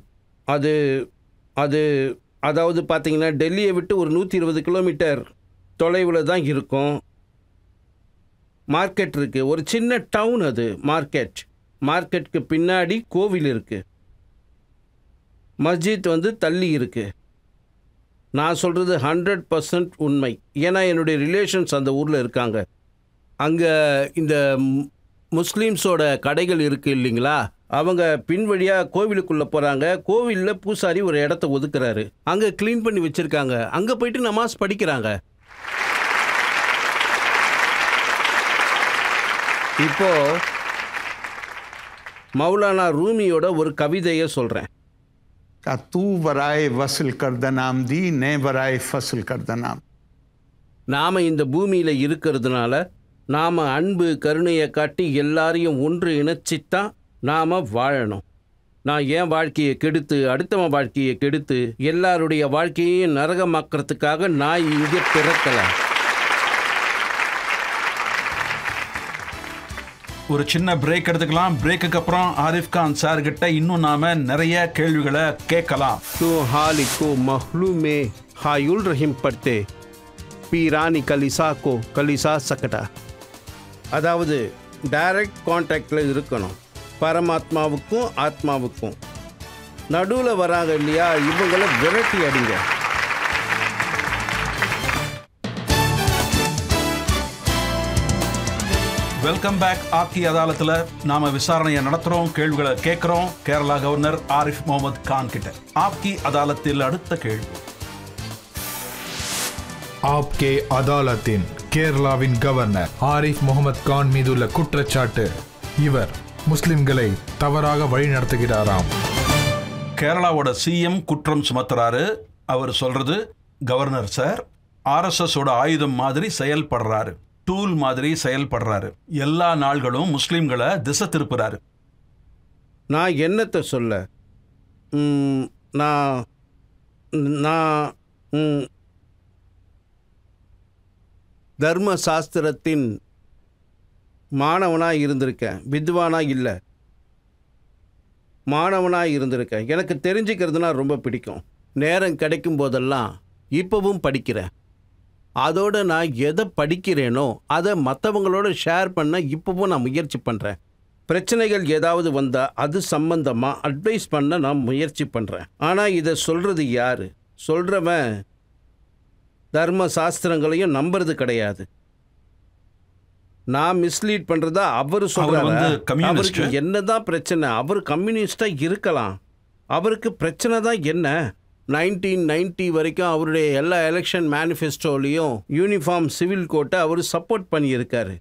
அதாவது பார்த்தீங்கன்னா, டெல்லியை விட்டு ஒரு 120 கிலோமீட்டர் தொலைவில் தான் இருக்கும். மார்க்கெட் இருக்குது, ஒரு சின்ன டவுன் அது. மார்க்கெட்டுக்கு பின்னாடி கோவில் இருக்குது. மஸ்ஜித் தள்ளி இருக்குது. நான் சொல்கிறது 100% உண்மை. ஏன்னா என்னுடைய ரிலேஷன்ஸ் அந்த ஊரில் இருக்காங்க. அங்கே இந்த முஸ்லீம்ஸோட கடைகள் இருக்குது இல்லைங்களா, அவங்க பின்வழியாக கோவிலுக்குள்ளே போகிறாங்க. கோவிலில் பூசாரி ஒரு இடத்த ஒதுக்குறாரு, அங்கே க்ளீன் பண்ணி வச்சுருக்காங்க. அங்கே போயிட்டு நமாஸ் படிக்கிறாங்க. இப்போ மௌலானா ரூமியோட ஒரு கவிதையை சொல்கிறேன். तू वराए वसल करदनाम दी ने वराए फसल करदनाम. நாம் இந்த பூமியில் இருக்கிறதுனால நாம் அன்பு கருணையை காட்டி எல்லாரையும் ஒன்று இணைச்சித்தான் நாம் வாழணும். நான் என் வாழ்க்கையை கெடுத்து அடுத்தவன் வாழ்க்கையை கெடுத்து எல்லாருடைய வாழ்க்கையையும் நரகமாக்கிறதுக்காக நான் இங்கே பிறக்கலை. ஒரு சின்ன பிரேக் எடுத்துக்கலாம். பிரேக்குக்கு அப்புறம் ஆரிஃப் கான் சார் கிட்ட இன்னும் நாம நிறைய கேள்விகளை கேட்கலாம். तो हाल को महलू में हायुल रहीम पढ़ते पीरानी कलिसा को कलिसा सकटा. அதாவது டைரக்ட் கான்டாக்டில் இருக்கணும் பரமாத்மாவுக்கும் ஆத்மாவுக்கும். நடுவில் வராங்க இல்லையா, இவங்களை விரட்டி அடிங்க. Welcome back. ஆப்கி அதாலத்தில் நாம விசாரணையை நடத்துறோம், கேள்விகளை கேட்கிறோம் கேரளா கவர்னர் ஆரிஃப் முகமது கான் கிட்ட. ஆப்கி அதாலத்தில் அடுத்த கேள்வி. ஆப்கே அதாலத்தின் கேரளாவின் கவர்னர் ஆரிஃப் முகமது கான் மீதுள்ள குற்றச்சாட்டு, இவர் முஸ்லிம்களை தவறாக வழி நடத்துகிறாராம். கேரளாவோட சிஎம் குற்றம் சுமத்துறாரு. அவர் சொல்றது, கவர்னர் சார் RSS ஓட ஆயுதம் மாதிரி செயல்படுறாரு, டூல் மாதிரி செயல்படுறாரு, எல்லா நாள்களும் முஸ்லிம்களை திசை திருப்புறாரு. நான் என்னத்தை சொல்ல, நான் நான் தர்ம சாஸ்திரத்தின் மாணவனாக இருந்திருக்கேன், வித்வானாக இல்லை, மாணவனாக இருந்திருக்கேன். எனக்கு தெரிஞ்சுக்கிறதுனா ரொம்ப பிடிக்கும். நேரம் கிடைக்கும் போதெல்லாம் இப்போவும் படிக்கிறேன். அதோடு நான் எதை படிக்கிறேனோ அதை மற்றவங்களோட ஷேர் பண்ண இப்போவும் நான் முயற்சி பண்ணுறேன். பிரச்சனைகள் ஏதாவது வந்தால் அது சம்பந்தமாக அட்வைஸ் பண்ண நான் முயற்சி பண்ணுறேன். ஆனால் இதை சொல்கிறது யார்? சொல்கிறவன் தர்ம சாஸ்திரங்களையும் நம்புறது கிடையாது. நான் மிஸ்லீட் பண்ணுறதா அவர் சொல்கிறாரு. அவருக்கு என்னதான் பிரச்சனை? அவர் கம்யூனிஸ்டாக இருக்கலாம், அவருக்கு பிரச்சனை தான் என்ன? 1990 வரைக்கும் அவருடைய எல்லா எலெக்ஷன் மேனிஃபெஸ்டோலையும் யூனிஃபார்ம் சிவில் கோட்டை அவர் சப்போர்ட் பண்ணியிருக்காரு.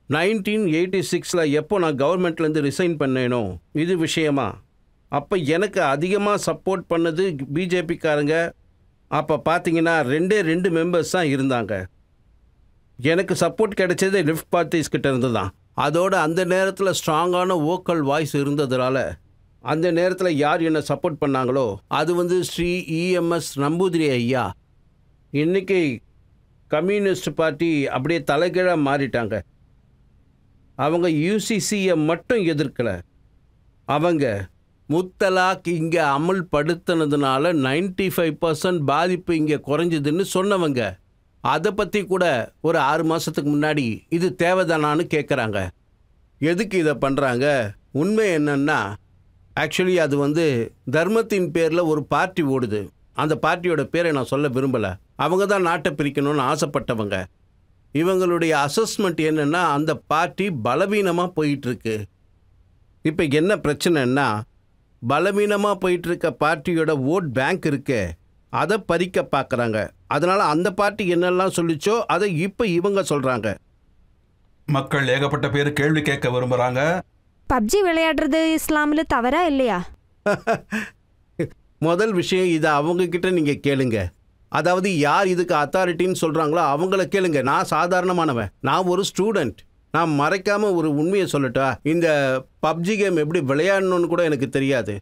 1986 எப்போ நான் கவர்மெண்ட்லேருந்து ரிசைன் பண்ணேனோ இது விஷயமா, அப்போ எனக்கு அதிகமாக சப்போர்ட் பண்ணது பிஜேபிக்காரங்க. அப்போ பார்த்தீங்கன்னா 2 மெம்பர்ஸ் தான் இருந்தாங்க. எனக்கு சப்போர்ட் கிடைச்சது லெஃப்ட் பார்ட்டிஸ் கிட்ட இருந்து தான். அதோடு அந்த நேரத்தில் ஸ்ட்ராங்கான வோக்கல் வாய்ஸ் இருந்ததுனால அந்த நேரத்தில் யார் என்னை சப்போர்ட் பண்ணாங்களோ அது ஸ்ரீ EMS நம்பூதிரி ஐயா. இன்றைக்கி கம்யூனிஸ்ட் பார்ட்டி அப்படியே தலைகீழாக மாறிட்டாங்க. அவங்க UCCயை மட்டும் எதிர்க்கலை, அவங்க முத்தலாக் இங்கே அமல்படுத்தினதுனால 95% பாதிப்பு இங்கே குறைஞ்சிதுன்னு சொன்னவங்க. அதை பற்றி கூட ஒரு 6 மாதத்துக்கு முன்னாடி இது தேவைதானான்னு கேட்குறாங்க. எதுக்கு இதை பண்ணுறாங்க? உண்மை என்னன்னா, ஆக்சுவலி அது தர்மத்தின் பேரில் ஒரு பார்ட்டி ஓடுது. அந்த பார்ட்டியோட பேரை நான் சொல்ல விரும்பலை. அவங்க தான் நாட்டை பிரிக்கணும்னு ஆசைப்பட்டவங்க. இவங்களுடைய அசஸ்மெண்ட் என்னென்னா, அந்த பார்ட்டி பலவீனமாக போயிட்டுருக்கு. இப்போ என்ன பிரச்சனைன்னா, பலவீனமாக போயிட்டுருக்க பார்ட்டியோட ஓட் பேங்க் இருக்கு, அதை பறிக்க பார்க்குறாங்க. அதனால் அந்த பார்ட்டி என்னெல்லாம் சொல்லிச்சோ அதை இப்போ இவங்க சொல்கிறாங்க. மக்கள் ஏகப்பட்ட பேர் கேள்வி கேட்க விரும்புகிறாங்க. பப்ஜி விளையாடுறது இஸ்லாமில் தவறா இல்லையா? முதல் விஷயம், இதை அவங்கக்கிட்ட நீங்கள் கேளுங்க. அதாவது யார் இதுக்கு அத்தாரிட்டின்னு சொல்கிறாங்களோ அவங்கள கேளுங்க. நான் சாதாரணமானவன், நான் ஒரு ஸ்டூடெண்ட். நான் மறைக்காமல் ஒரு உண்மையை சொல்லட்டா, இந்த பப்ஜி கேம் எப்படி விளையாடணும்னு கூட எனக்கு தெரியாது.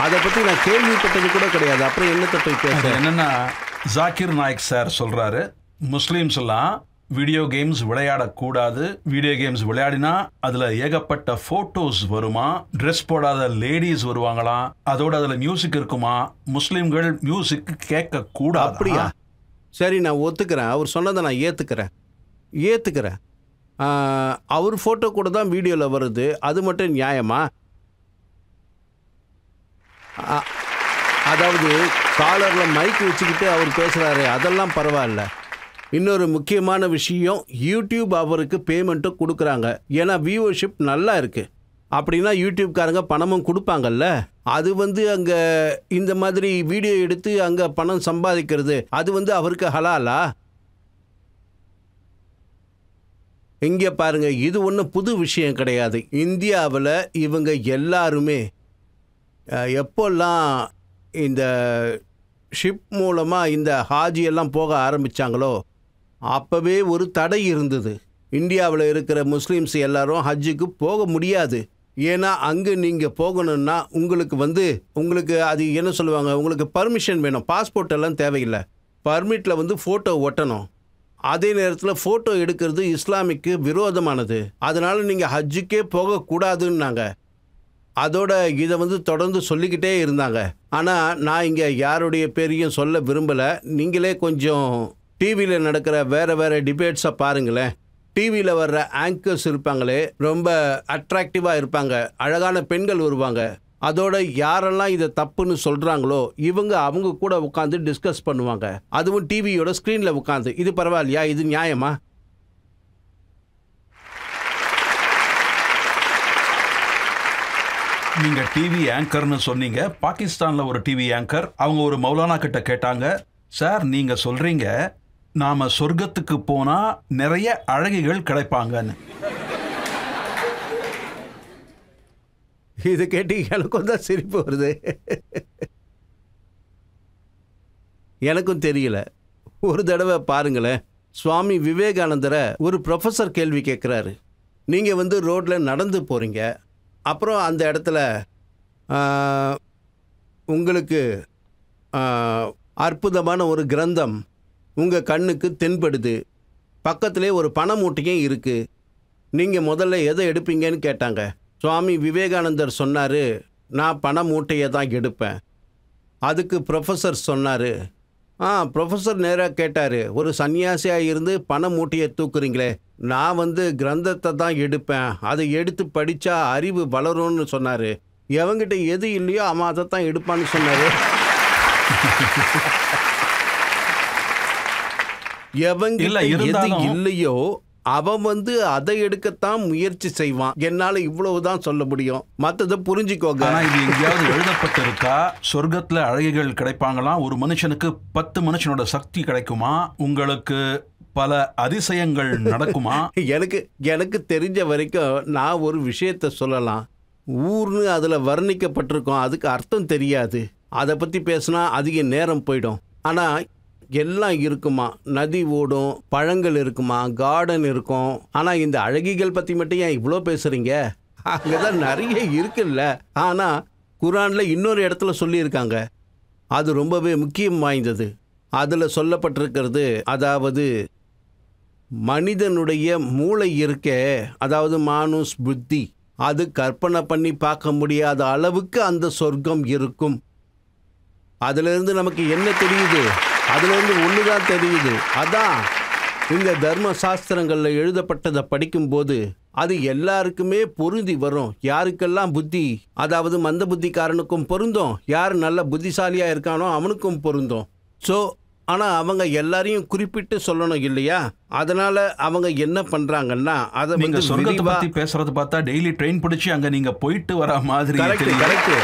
அதை பற்றி நான் கேள்விப்பட்டது கூட கிடையாது. அப்புறம் என்ன தப்பை பேச என்னன்னா, ஜாக்கிர் நாயக் சார் சொல்கிறாரு, முஸ்லீம்ஸ் எல்லாம் வீடியோ கேம்ஸ் விளையாடக்கூடாது. வீடியோ கேம்ஸ் விளையாடினா அதில் ஏகப்பட்ட ஃபோட்டோஸ் வருமா, ட்ரெஸ் போடாத லேடிஸ் வருவாங்களாம், அதோட அதில் மியூசிக் இருக்குமா, முஸ்லீம்கள் மியூசிக் கேட்கக்கூடாது. அப்படியா? சரி, நான் ஒத்துக்கிறேன். அவர் சொன்னதை நான் ஏற்றுக்கிறேன். அவர் ஃபோட்டோ கூட தான் வீடியோவில் வருது, அது மட்டும் நியாயமா? அதாவது காலரில் மைக் வச்சுக்கிட்டு அவர் பேசுகிறாரு, அதெல்லாம் பரவாயில்ல. இன்னொரு முக்கியமான விஷயம், யூடியூப் அவருக்கு பேமெண்ட்டும் கொடுக்குறாங்க. ஏன்னா வியூவர்ஷிப் நல்லா இருக்குது. அப்படின்னா யூடியூப்காரங்க பணமும் கொடுப்பாங்கல்ல. அது அங்கே இந்த மாதிரி வீடியோ எடுத்து அங்கே பணம் சம்பாதிக்கிறது அது அவருக்கு ஹலாலா? இங்கே பாருங்க, இது ஒன்றும் புது விஷயம் கிடையாது. இந்தியாவில் இவங்க எல்லாருமே எப்போல்லாம் இந்த ஷிப் மூலமாக இந்த ஹாஜியெல்லாம் போக ஆரம்பித்தாங்களோ அப்போவே ஒரு தடை இருந்தது. இந்தியாவில் இருக்கிற முஸ்லீம்ஸ் எல்லாரும் ஹஜ்ஜுக்கு போக முடியாது. ஏன்னா அங்கே நீங்கள் போகணுன்னா உங்களுக்கு அது என்ன சொல்லுவாங்க, உங்களுக்கு பர்மிஷன் வேணும். பாஸ்போர்ட் எல்லாம் தேவையில்லை. பர்மிட்டில் ஃபோட்டோ ஒட்டணும். அதே நேரத்தில் ஃபோட்டோ எடுக்கிறது இஸ்லாமிக்கு விரோதமானது. அதனால் நீங்கள் ஹஜ்ஜுக்கே போகக்கூடாதுன்னாங்க. அதோட இதை தொடர்ந்து சொல்லிக்கிட்டே இருந்தாங்க. ஆனால் நான் இங்கே யாருடைய பேரையும் சொல்ல விரும்பலை. நீங்களே கொஞ்சம் டிவியில் நடக்கிற வேறு டிபேட்ஸை பாருங்களேன். டிவியில் வர்ற ஆங்கர்ஸ் இருப்பாங்களே, ரொம்ப அட்ராக்டிவாக இருப்பாங்க, அழகான பெண்கள் வருவாங்க. அதோட யாரெல்லாம் இதை தப்புன்னு சொல்கிறாங்களோ அவங்க கூட உட்காந்து டிஸ்கஸ் பண்ணுவாங்க. அதுவும் டிவியோட ஸ்க்ரீனில் உட்காந்து. இது பரவாயில்லையா? இது நியாயமா? நீங்க டிவி ஆங்கர்னு சொன்னீங்க. பாகிஸ்தான்ல ஒரு டிவி ஆங்கர் அவங்க ஒரு மௌலானா கிட்ட கேட்டாங்க, சார் நீங்க சொல்றீங்க நாம சொர்க்கத்துக்கு போனா நிறைய அழகிகள் கிடைப்பாங்கன்னு. இது கேட்டு எனக்கும் தான் சிரிப்பு வருது. எனக்கும் தெரியல. ஒரு தடவை பாருங்களேன், சுவாமி விவேகானந்தரை ஒரு ப்ரொஃபஸர் கேள்வி கேட்குறாரு. நீங்கள் ரோட்டில் நடந்து போகிறீங்க, அப்புறம் அந்த இடத்துல உங்களுக்கு அற்புதமான ஒரு கிரந்தம் உங்கள் கண்ணுக்கு தென்படுது, பக்கத்திலே ஒரு பண மூட்டையும் இருக்குது, நீங்கள் முதல்ல எதை எடுப்பீங்கன்னு கேட்டாங்க. சுவாமி விவேகானந்தர் சொன்னார், நான் பண மூட்டையை தான் எடுப்பேன். அதுக்கு ப்ரொஃபஸர் சொன்னார், ப்ரொஃபஸர் நேராக கேட்டார், ஒரு சன்னியாசியாக இருந்து பண மூட்டையை தூக்குறீங்களே, நான் கிரந்தத்தை தான் எடுப்பேன், அதை எடுத்து படித்தா அறிவு வளரும்னு சொன்னார். எவங்கிட்ட எது இல்லையோ அவன் அதை தான் எடுப்பான்னு சொன்னார். எவங்கிட்ட எது இல்லையோ அவன் அதை எடுக்கத்தான் முயற்சி செய்வான். என்னால இவ்வளவுதான் சொல்ல முடியும், மற்றதை புரிஞ்சுக்கோங்க. ஆனா இது எங்கேயாவது எழுதப்பட்டிருக்கா? சொர்க்கத்துல அழகிகள் கிடைப்பாங்களாம், ஒரு மனுஷனுக்கு 10 மனுஷனோட சக்தி கிடைக்குமா, உங்களுக்கு பல அதிசயங்கள் நடக்குமா? எனக்கு தெரிஞ்ச வரைக்கும் நான் ஒரு விஷயத்த சொல்லலாம். ஊர்னு அதுல வர்ணிக்கப்பட்டிருக்கோம், அதுக்கு அர்த்தம் தெரியாது, அதை பத்தி பேசினா அதிக நேரம் போயிடும். ஆனா எல்லாம் இருக்குமா, நதி ஓடும், பழங்கள் இருக்குமா, கார்டன் இருக்கும். ஆனால் இந்த அழகிகள் பற்றி மட்டும் ஏன் இவ்வளோ பேசுகிறீங்க? அங்கே தான் நிறைய இருக்குல்ல. ஆனால் குரானில் இன்னொரு இடத்துல சொல்லியிருக்காங்க, அது ரொம்பவே முக்கியம் வாய்ந்தது. அதில் சொல்லப்பட்டிருக்கிறது, அதாவது மனிதனுடைய மூளை இருக்கே, அதாவது மானுஸ் புத்தி, அது கற்பனை பண்ணி பார்க்க முடியாத அளவுக்கு அந்த சொர்க்கம் இருக்கும். அதிலிருந்து நமக்கு என்ன தெரியுது? அதுலேருந்து ஒன்று தான் தெரியுது. அதான் இந்த தர்ம சாஸ்திரங்களில் எழுதப்பட்டதை படிக்கும்போது அது எல்லாருக்குமே பொருந்தி வரும். யாருக்கெல்லாம் புத்தி, அதாவது மந்த புத்திக்காரனுக்கும் பொருந்தும், யார் நல்ல புத்திசாலியாக இருக்கானோ அவனுக்கும் பொருந்தும். ஸோ ஆனால் அவங்க எல்லாரையும் குறிப்பிட்டு சொல்லணும் இல்லையா? அதனால அவங்க என்ன பண்ணுறாங்கன்னா, அதை நீங்கள் சொர்க்கத்தை பற்றி பேசுறது பார்த்தா டெய்லி ட்ரெயின் பிடிச்சி அங்கே நீங்கள் போயிட்டு வர மாதிரி. கரெக்டு.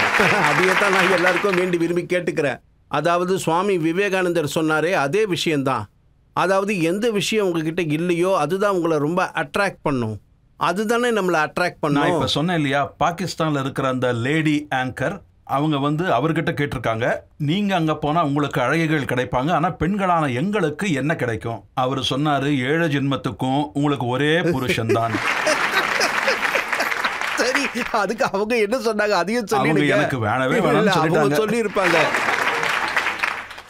அதையே தான் நான் எல்லாருக்கும் வேண்டி விரும்பி கேட்டுக்கிறேன். அதாவது சுவாமி விவேகானந்தர் சொன்னாரே அதே விஷயந்தான். அதாவது எந்த விஷயம் உங்ககிட்ட இல்லையோ அதுதான் உங்களை ரொம்ப அட்ராக்ட் பண்ணும். அதுதானே நம்மளை அட்ராக்ட் பண்ணும். நான் இப்போ சொன்னேன் இல்லையா, பாகிஸ்தானில் இருக்கிற அந்த லேடி ஆங்கர், அவங்க அவர்கிட்ட கேட்டிருக்காங்க, நீங்க அங்க போனா உங்களுக்கு அழகிகள் கிடைப்பாங்க, ஆனா பெண்களான எங்களுக்கு என்ன கிடைக்கும்? அவர் சொன்னாரு, 7 ஜென்மத்துக்கும் உங்களுக்கு ஒரே புருஷன் தான். சரி, அதுக்கு அவங்க என்ன சொன்னாங்க அதையும் சொல்லி எனக்கு வேணவே வேணாம்னு சொல்லி இருப்பாங்க.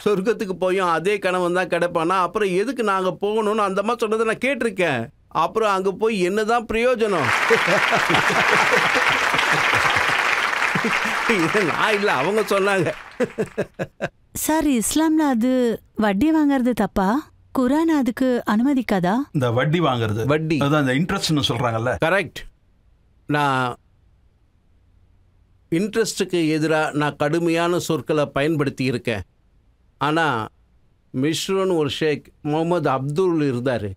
சொர்க்கத்துக்கு போயும் அதே கணவன் தான் கிடைப்பானா, அப்புறம் எதுக்கு நாங்க போகணும்னு அந்த மாதிரி சொன்னதை நான் கேட்டிருக்கேன். அப்புறம் அங்க போய் என்னதான் பிரயோஜனம்? நான் இல்ல, அவங்க சொன்னாங்க. சார், இஸ்லாம்ல அது வட்டி வாங்கறது தப்பா? குரான் அதுக்கு அனுமதிக்காதா? இந்த வட்டி வாங்குறது, வட்டி அதான் இந்த இன்ட்ரெஸ்ட்னு சொல்றாங்கல்ல. கரெக்ட். நான் இன்ட்ரெஸ்ட்டுக்கு எதிராக நான் கடுமையான சொற்களை பயன்படுத்தி இருக்கேன். ஆனால் மிஸ்ரோன்னு ஒரு ஷேக் முகமது அப்துல் இருந்தார்.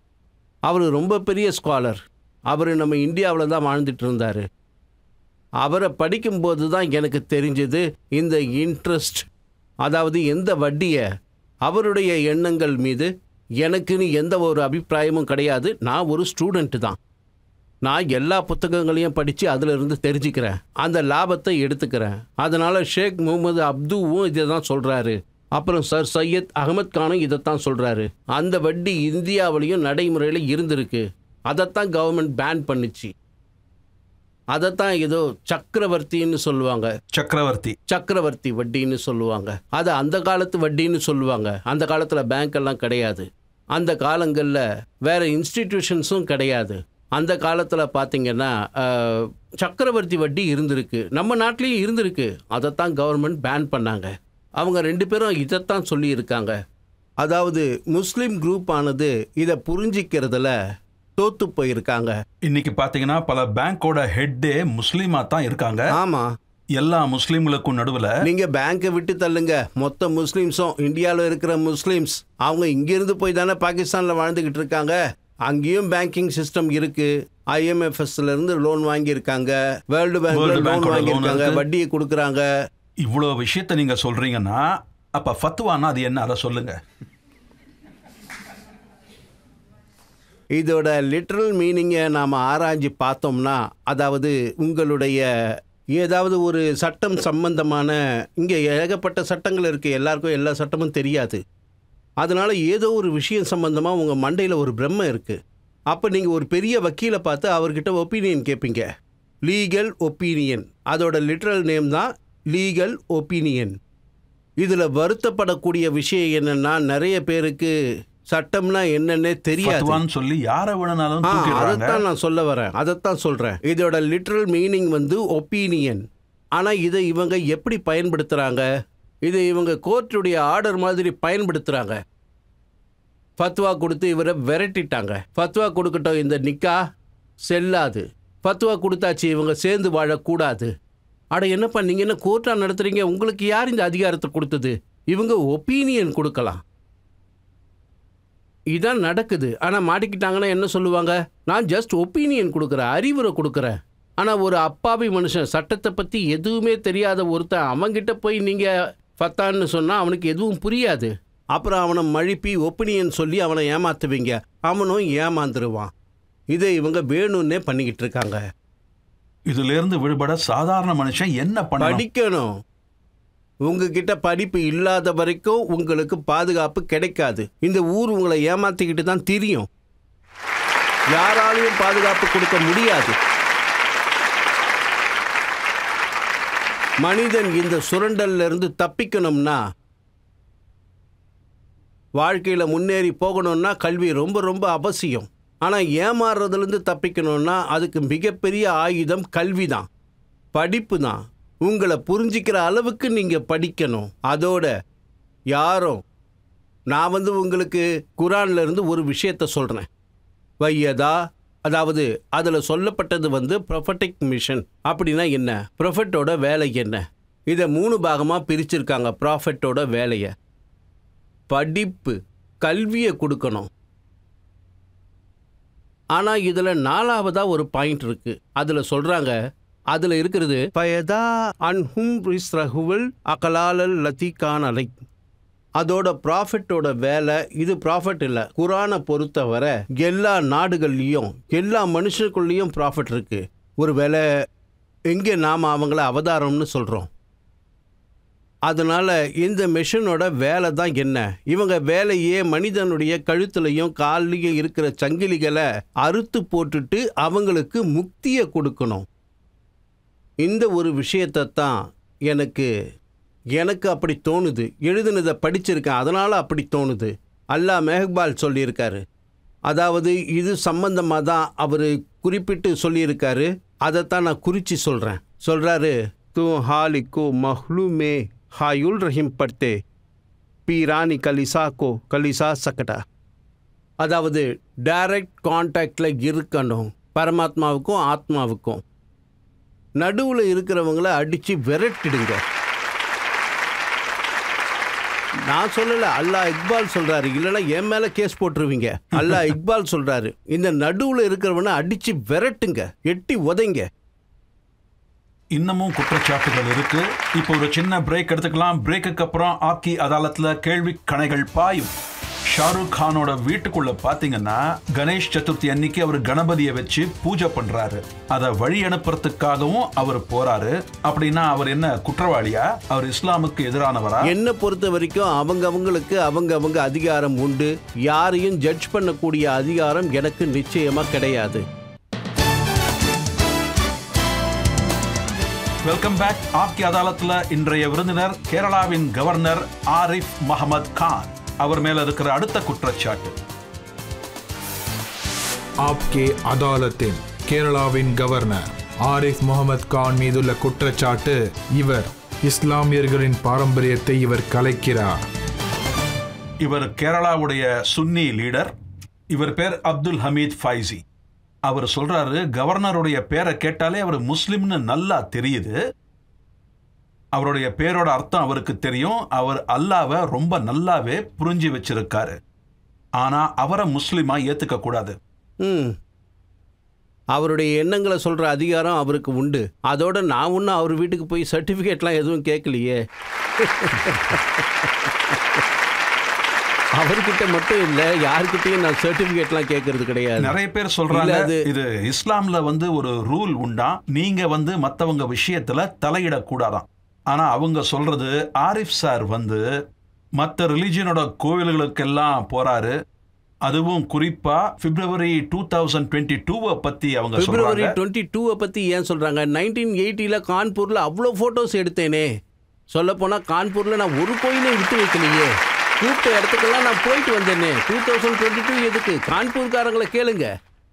அவர் ரொம்ப பெரிய ஸ்காலர். அவர் நம்ம இந்தியாவில் தான் வாழ்ந்துட்டு இருந்தார். அவரை படிக்கும்போது தான் எனக்கு தெரிஞ்சது இந்த இன்ட்ரெஸ்ட், அதாவது எந்த வட்டியை, அவருடைய எண்ணங்கள் மீது எனக்குன்னு எந்த ஒரு அபிப்பிராயமும் கிடையாது. நான் ஒரு ஸ்டூடெண்ட்டு தான். நான் எல்லா புத்தகங்களையும் படித்து அதிலிருந்து தெரிஞ்சுக்கிறேன், அந்த லாபத்தை எடுத்துக்கிறேன். அதனால் ஷேக் முகமது அப்துவும் இதை தான் சொல்கிறாரு. அப்புறம் சர் சையத் அகமத் கானும் இதைத்தான் சொல்கிறாரு. அந்த வட்டி இந்தியாவிலையும் நடைமுறையில் இருந்திருக்கு. அதைத்தான் கவர்மெண்ட் பேன் பண்ணிச்சு. அதைத்தான் ஏதோ சக்கரவர்த்தின்னு சொல்லுவாங்க. சக்கரவர்த்தி வட்டின்னு சொல்லுவாங்க. அது அந்த காலத்து வட்டின்னு சொல்லுவாங்க. அந்த காலத்தில் பேங்க் எல்லாம் கிடையாது. அந்த காலங்களில் வேறு இன்ஸ்டிடியூஷன்ஸும் கிடையாது. அந்த காலத்தில் பார்த்தீங்கன்னா சக்கரவர்த்தி வட்டி இருந்திருக்கு, நம்ம நாட்டிலையும் இருந்திருக்கு. அதைத்தான் கவர்மெண்ட் பேன் பண்ணாங்க. அவங்க 2 பேரும் இதைத்தான் சொல்லியிருக்காங்க. அதாவது முஸ்லீம் குரூப் ஆனது இதை புரிஞ்சிக்கிறதுல தோத்து போயிருக்காங்க. இன்னைக்கு பார்த்தீங்கன்னா பல பேங்கோட ஹெட்டே முஸ்லீமா தான் இருக்காங்க. ஆமாம், எல்லா முஸ்லீம்களுக்கும் நடுவில் நீங்கள் பேங்கை விட்டு தள்ளுங்க, மொத்த முஸ்லீம்ஸும், இந்தியாவில் இருக்கிற முஸ்லீம்ஸ் அவங்க இங்கிருந்து போய் தானே பாகிஸ்தானில் வாழ்ந்துக்கிட்டு இருக்காங்க. அங்கேயும் பேங்கிங் சிஸ்டம் இருக்கு. IMFSல இருந்து லோன் வாங்கியிருக்காங்க, வேர்ல்டு பேங்க்ல லோன் வாங்கியிருக்காங்க, வட்டியை கொடுக்குறாங்க. இவ்வளோ விஷயத்தை நீங்க சொல்றீங்கன்னா அப்ப ஃபத்வானா அது என்ன, அதை சொல்லுங்க. இதோட லிட்ரல் மீனிங்கை நாம் ஆராய்ஞ்சு பார்த்தோம்னா, அதாவது உங்களுடைய ஏதாவது ஒரு சட்டம் சம்பந்தமான, இங்கே ஏகப்பட்ட சட்டங்கள் இருக்குது, எல்லாருக்கும் எல்லா சட்டமும் தெரியாது. அதனால் ஏதோ ஒரு விஷயம் சம்பந்தமாக உங்கள் மண்டையில் ஒரு பிரம்மை இருக்குது. அப்போ நீங்கள் ஒரு பெரிய வக்கீலை பார்த்து அவர்கிட்ட ஒப்பீனியன் கேட்பீங்க. லீகல் ஒப்பீனியன், அதோட லிட்ரல் நேம் தான் லீகல் ஒப்பீனியன். இதில் வருத்தப்படக்கூடிய விஷயம் என்னென்னா, நிறைய பேருக்கு சட்டம்னா என்னன்னே தெரியாது சொல்லி யாரை வேணும்னாலும் அதைத்தான் நான் சொல்ல வரேன், அதைத்தான் சொல்கிறேன். இதோட லிட்ரல் மீனிங் வந்து ஒப்பீனியன். ஆனால் இதை இவங்க எப்படி பயன்படுத்துகிறாங்க? இதை இவங்க கோர்ட்டுடைய ஆர்டர் மாதிரி பயன்படுத்துகிறாங்க. ஃபத்வா கொடுத்து இவரை விரட்டிட்டாங்க. ஃபத்வா கொடுக்கட்டும், இந்த நிக்கா செல்லாது. ஃபத்வா கொடுத்தாச்சு, இவங்க சேர்ந்து வாழக்கூடாது. அட என்னப்பா நீங்கள் என்ன கோர்ட்டாக நடத்துகிறீங்க? உங்களுக்கு யார் இந்த அதிகாரத்தை கொடுத்தது? இவங்க ஒப்பீனியன் கொடுக்கலாம். இதான் நடக்குது. ஆனால் மாட்டிக்கிட்டாங்கன்னா என்ன சொல்லுவாங்க? நான் ஜஸ்ட் ஒப்பீனியன் கொடுக்குறேன், அறிவுரை கொடுக்குறேன். ஆனால் ஒரு அப்பாவி மனுஷன், சட்டத்தை பற்றி எதுவுமே தெரியாத ஒருத்தன், அவங்கிட்ட போய் நீங்கள் ஃபத்தான்னு சொன்னால் அவனுக்கு எதுவும் புரியாது. அப்புறம் அவனை மழுப்பி ஒப்பீனியன் சொல்லி அவனை ஏமாத்துவீங்க, அவனும் ஏமாந்துருவான். இதை இவங்க வேணும்னே பண்ணிக்கிட்டு இருக்காங்க. இதிலிருந்து விடுபட சாதாரண மனுஷன் என்ன படிக்கணும். உங்ககிட்ட படிப்பு இல்லாத வரைக்கும் உங்களுக்கு பாதுகாப்பு கிடைக்காது. இந்த ஊர் உங்களை ஏமாத்திக்கிட்டு தான் தெரியும். யாராலையும் பாதுகாப்பு கொடுக்க முடியாது. மனிதன் இந்த சுரண்டல்ல இருந்து தப்பிக்கணும்னா, வாழ்க்கையில் முன்னேறி போகணும்னா கல்வி ரொம்ப ரொம்ப அவசியம். ஆனால் ஏமாறுறதுலேருந்து தப்பிக்கணும்னா அதுக்கு மிகப்பெரிய ஆயுதம் கல்வி தான், படிப்பு தான். உங்களை புரிஞ்சிக்கிற அளவுக்கு நீங்கள் படிக்கணும். அதோட யாரும், நான் உங்களுக்கு குரான்ல இருந்து ஒரு விஷயத்த சொல்கிறேன். வையதா, அதாவது அதில் சொல்லப்பட்டது ப்ரொஃபட்டிக் மிஷன். அப்படின்னா என்ன? ப்ரொஃபட்டோட வேலை என்ன? இதை 3 பாகமாக பிரிச்சிருக்காங்க. ப்ராஃபட்டோட வேலையை, படிப்பு, கல்வியை கொடுக்கணும். ஆனால் இதில் 4வதாக ஒரு பாயிண்ட் இருக்குது. அதில் சொல்கிறாங்க, அதில் இருக்கிறது பயதா அன்ஹும் ரிஸ்ரஹுவல் அகலாலல் லத்திகான் அலை. அதோட ப்ராஃபிட்டோட வேலை இது. ப்ராஃபிட் இல்லை, குரானை பொறுத்தவரை எல்லா நாடுகள்லையும் எல்லா மனுஷனுக்குள்ளேயும் ப்ராஃபிட் இருக்குது. ஒரு வேலை எங்கே நாம் அவங்கள அவதாரம்னு சொல்கிறோம். அதனால் இந்த மிஷனோட வேலை தான் என்ன? இவங்க வேலையே மனிதனுடைய கழுத்துலையும் கால்லையும் இருக்கிற சங்கிலிகளை அறுத்து போட்டுட்டு அவங்களுக்கு முக்தியை கொடுக்கணும். இந்த ஒரு விஷயத்தை தான் எனக்கு அப்படி தோணுது. எழுதுனதை படிச்சிருக்கேன், அதனால் அப்படி தோணுது. அல்லாஹ் மெஹ்பால் சொல்லியிருக்காரு. அதாவது இது சம்பந்தமாக தான் அவர் குறிப்பிட்டு சொல்லியிருக்காரு. அதைத்தான் நான் குறித்து சொல்கிறேன். சொல்கிறாரு, தூ ஹாலிக்கோ மஹ்லூமே ஹாயுல் ரஹீம் படுத்தே பீரானி கலிசா சக்கட்டா. அதாவது டைரக்ட் கான்டாக்டில் இருக்கணும் பரமாத்மாவுக்கும் ஆத்மாவுக்கும். நடுவில் இருக்கிறவங்கள அடித்து விரட்டிடுங்க. நான் சொல்லலை, அல்லாஹ் இக்பால் சொல்கிறாரு. இல்லைன்னா என் மேலே கேஸ் போட்டுருவீங்க. அல்லாஹ் இக்பால் சொல்கிறாரு, இந்த நடுவில் இருக்கிறவனை அடித்து விரட்டுங்க, எட்டி உதைங்க. இன்னமும் குற்றச்சாட்டுகள் இருக்கு. இப்போ ஒரு சின்ன பிரேக் எடுத்துக்கலாம். பிரேக்குக்கு அப்புறம் ஆக்கி அதாலத்தில் கேள்வி கணைகள் பாயும். ஷாருக் கானோட வீட்டுக்குள்ள பாத்தீங்கன்னா கணேஷ் சதுர்த்தி அன்னைக்கு அவர் கணபதியை வச்சு பூஜை பண்றாரு. அதை வழி அனுப்புறதுக்காகவும் அவர் போறாரு. அப்படின்னா அவர் என்ன குற்றவாளியா? அவர் இஸ்லாமுக்கு எதிரானவரா? என்ன பொறுத்த வரைக்கும் அவங்களுக்கு அவங்க அதிகாரம் உண்டு. யாரையும் ஜட்ஜ் பண்ணக்கூடிய அதிகாரம் எனக்கு நிச்சயமா கிடையாது. Welcome back. ஆக்கி அதாலத்துல இன்றைய விருந்தினர் கேரளாவின் கவர்னர் ஆரிஃப் முகமது கான். அவர் மேல இருக்கிற அடுத்த குற்றச்சாட்டு, ஆப்கே அதாலத்தின் கேரளாவின் கவர்னர் ஆரிஃப் முகமது கான் மீதுள்ள குற்றச்சாட்டு, இவர் இஸ்லாமியர்களின் பாரம்பரியத்தை இவர் கலைக்கிறார். இவர் கேரளாவுடைய சுன்னி லீடர். இவர் பேர் அப்துல் ஹமீத் ஃபைசி. அவர் சொல்றாரு, கவர்னருடைய பேரை கேட்டாலே அவர் முஸ்லிம்னு நல்லா தெரியுது. அவருடைய பேரோட அர்த்தம் அவருக்கு தெரியும். அவர் அல்லாவை ரொம்ப நல்லாவே புரிஞ்சு வச்சிருக்காரு. ஆனா அவரை முஸ்லிமா ஏத்துக்க கூடாது. அவருடைய எண்ணங்களை சொல்ற அதிகாரம் அவருக்கு உண்டு. அதோட நான் ஒன்னும் அவர் வீட்டுக்கு போய் சர்டிபிகேட்லாம் எதுவும் கேட்கலையே. அவர்கிட்ட மட்டும் இல்ல, யார்கிட்டயும் நான் சர்டிபிகேட்லாம் கேட்கறது கிடையாது. நிறைய பேர் சொல்றாங்க இது இஸ்லாம்ல வந்து ஒரு ரூல் உண்டா, நீங்க வந்து மத்தவங்க விஷயத்துல தலையிடக்கூடாதாம். ஆனா அவங்க சொல்றது ஆரிஃப் சார் வந்து மற்ற ரிலிஜியனோட கோவில்களுக்கெல்லாம் போறாரு. அதுவும் குறிப்பா பிப்ரவரி 2022 பத்தி அவங்க பிப்ரவரி சொல்றாங்க. 22 பத்தி ஏன் சொல்றாங்க? 1980 கான்பூர்ல அவ்வளோ போட்டோஸ் எடுத்தேனே. சொல்ல போனா கான்பூர்ல நான் ஒரு கோயிலை விட்டு வைக்கலையே. கூப்பிட்ட இடத்துக்கெல்லாம் நான் போயிட்டு வந்தேனே. 2022 எதுக்கு? கான்பூர்காரங்களை கேளுங்க.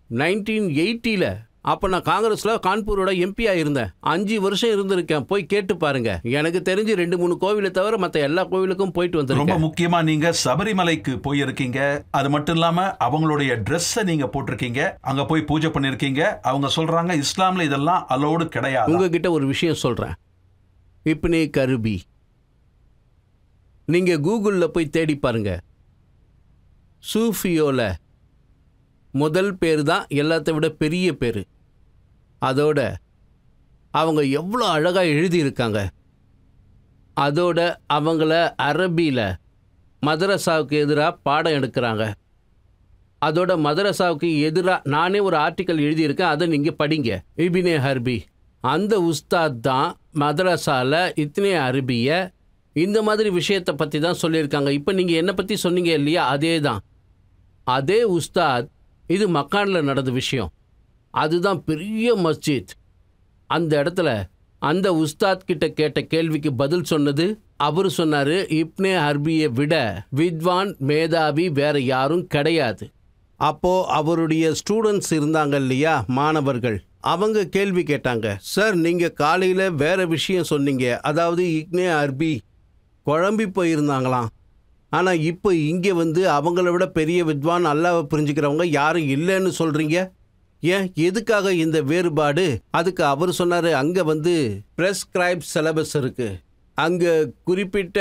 1980 அப்போ நான் காங்கிரஸில் கான்பூரோட எம்பியாக இருந்தேன். 5 வருஷம் இருந்திருக்கேன். போய் கேட்டு பாருங்க. எனக்கு தெரிஞ்சு 2-3 கோவிலை தவிர மற்ற எல்லா கோவிலுக்கும் போயிட்டு வந்திருக்கேன். ரொம்ப முக்கியமா நீங்க சபரிமலைக்கு போயிருக்கீங்க. அது மட்டும் இல்லாம அவங்களுடைய ட்ரெஸ்ஸை நீங்க போட்டிருக்கீங்க, அங்க போய் பூஜை பண்ணிருக்கீங்க. அவங்க சொல்றாங்க இஸ்லாம்ல இதெல்லாம் அலோடு கிடையாது. உங்ககிட்ட ஒரு விஷயம் சொல்றேன். இப்னே கருபி நீங்க கூகுளில் போய் தேடி பாருங்க. சூஃபியோல முதல் பேர் தான் எல்லாத்த விட பெரிய பேர். அதோட அவங்க எவ்வளோ அழகாக எழுதியிருக்காங்க. அதோட அவங்கள அரபியில் மதரசாவுக்கு எதிராக பாடம் எடுக்கிறாங்க. அதோட மதரசாவுக்கு எதிராக நானே ஒரு ஆர்டிக்கல் எழுதியிருக்கேன், அதை நீங்கள் படிங்க. இப்னே ஹர்பி அந்த உஸ்தாத் தான் மதரசாவில் இத்னே அரபியை இந்த மாதிரி விஷயத்தை பற்றி தான் சொல்லியிருக்காங்க. இப்போ நீங்கள் என்னை பற்றி சொன்னீங்க இல்லையா, அதே தான். அதே உஸ்தாத் இது மக்கானில் நடந்த விஷயம். அதுதான் பெரிய மஸ்ஜித். அந்த இடத்துல அந்த உஸ்தாத் கிட்ட கேட்ட கேள்விக்கு பதில் சொன்னது அவர் சொன்னார், இப்னே ஹர்பியை விட வித்வான் மேதாவி வேற யாரும் கிடையாது. அப்போது அவருடைய ஸ்டூடெண்ட்ஸ் இருந்தாங்க இல்லையா, மாணவர்கள், அவங்க கேள்வி கேட்டாங்க. சார் நீங்கள் காலையில் வேற விஷயம் சொன்னீங்க, அதாவது இப்னே ஹர்பி குழம்பி போயிருந்தாங்களாம். ஆனால் இப்போ இங்கே வந்து அவங்கள விட பெரிய வித்வான் அல்லாவை புரிஞ்சுக்கிறவங்க யாரும் இல்லைன்னு சொல்கிறீங்க. ஏன், எதுக்காக இந்த வேறுபாடு? அதுக்கு அவர் சொன்னார், அங்கே வந்து ப்ரெஸ்கிரைப் சிலபஸ் இருக்குது. அங்கே குறிப்பிட்ட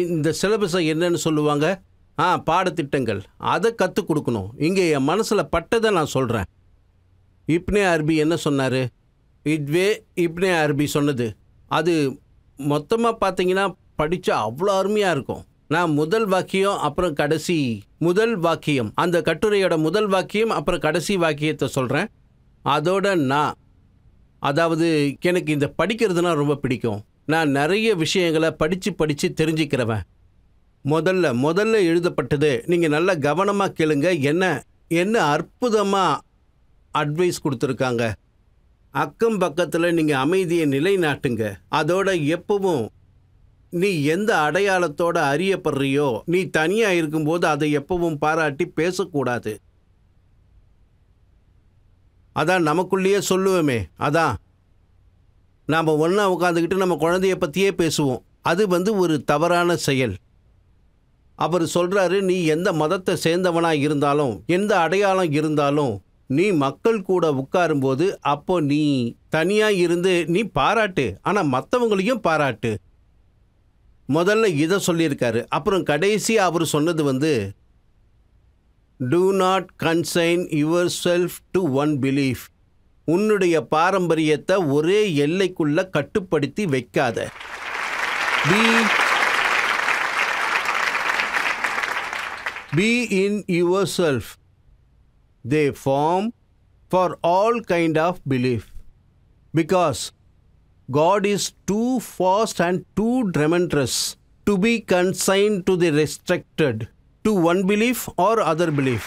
இந்த சிலபஸை என்னன்னு சொல்லுவாங்க, பாடத்திட்டங்கள், அதை கற்றுக் கொடுக்கணும். இங்கே என் மனசில் பட்டதை நான் சொல்கிறேன். இப்னே அரபி என்ன சொன்னார்? இதுவே இப்னே அரபி சொன்னது. அது மொத்தமாக பார்த்தீங்கன்னா படித்தா அவ்வளோ அருமையாக இருக்கும். நான் முதல் வாக்கியம் அப்புறம் கடைசி முதல் வாக்கியம், அந்த கட்டுரையோட முதல் வாக்கியம் அப்புறம் கடைசி வாக்கியத்தை சொல்கிறேன். அதோட அதாவது எனக்கு இந்த படிக்கிறதுனா ரொம்ப பிடிக்கும். நான் நிறைய விஷயங்களை படித்து தெரிஞ்சுக்கிறவன். முதல்ல எழுதப்பட்டது நீங்கள் நல்லா கவனமாக கேளுங்க. என்ன அற்புதமாக அட்வைஸ் கொடுத்துருக்காங்க. அக்கம் பக்கத்தில் நீங்கள் அமைதியை நிலைநாட்டுங்க. அதோட எப்பவும் நீ எந்த அடையாளத்தோட அறியப்படுறியோ, நீ தனியாக இருக்கும்போது அதை எப்பவும் பாராட்டி பேசக்கூடாது. அதான் நமக்குள்ளேயே சொல்லுவோமே, அதான் நாம் ஒன்றா உட்காந்துக்கிட்டு நம்ம குழந்தைய பற்றியே பேசுவோம். அது வந்து ஒரு தவறான செயல். அவர் சொல்கிறாரு, நீ எந்த மதத்தை சேர்ந்தவனாக இருந்தாலும், எந்த அடையாளம் இருந்தாலும், நீ மக்கள் கூட உட்காரும்போது அப்போ நீ தனியாக இருந்து நீ பாராட்டு, ஆனால் மற்றவங்களையும் பாராட்டு. முதல்ல இதை சொல்லியிருக்காரு. அப்புறம் கடைசியாக அவர் சொன்னது வந்து, do not consign yourself to one belief. உன்னுடைய பாரம்பரியத்தை ஒரே எல்லைக்குள்ள கட்டுப்படுத்தி வைக்காத. Be in yourself. They form for all kind of belief. Because God is too vast and too tremendous to be consigned to the restricted to one belief or other belief.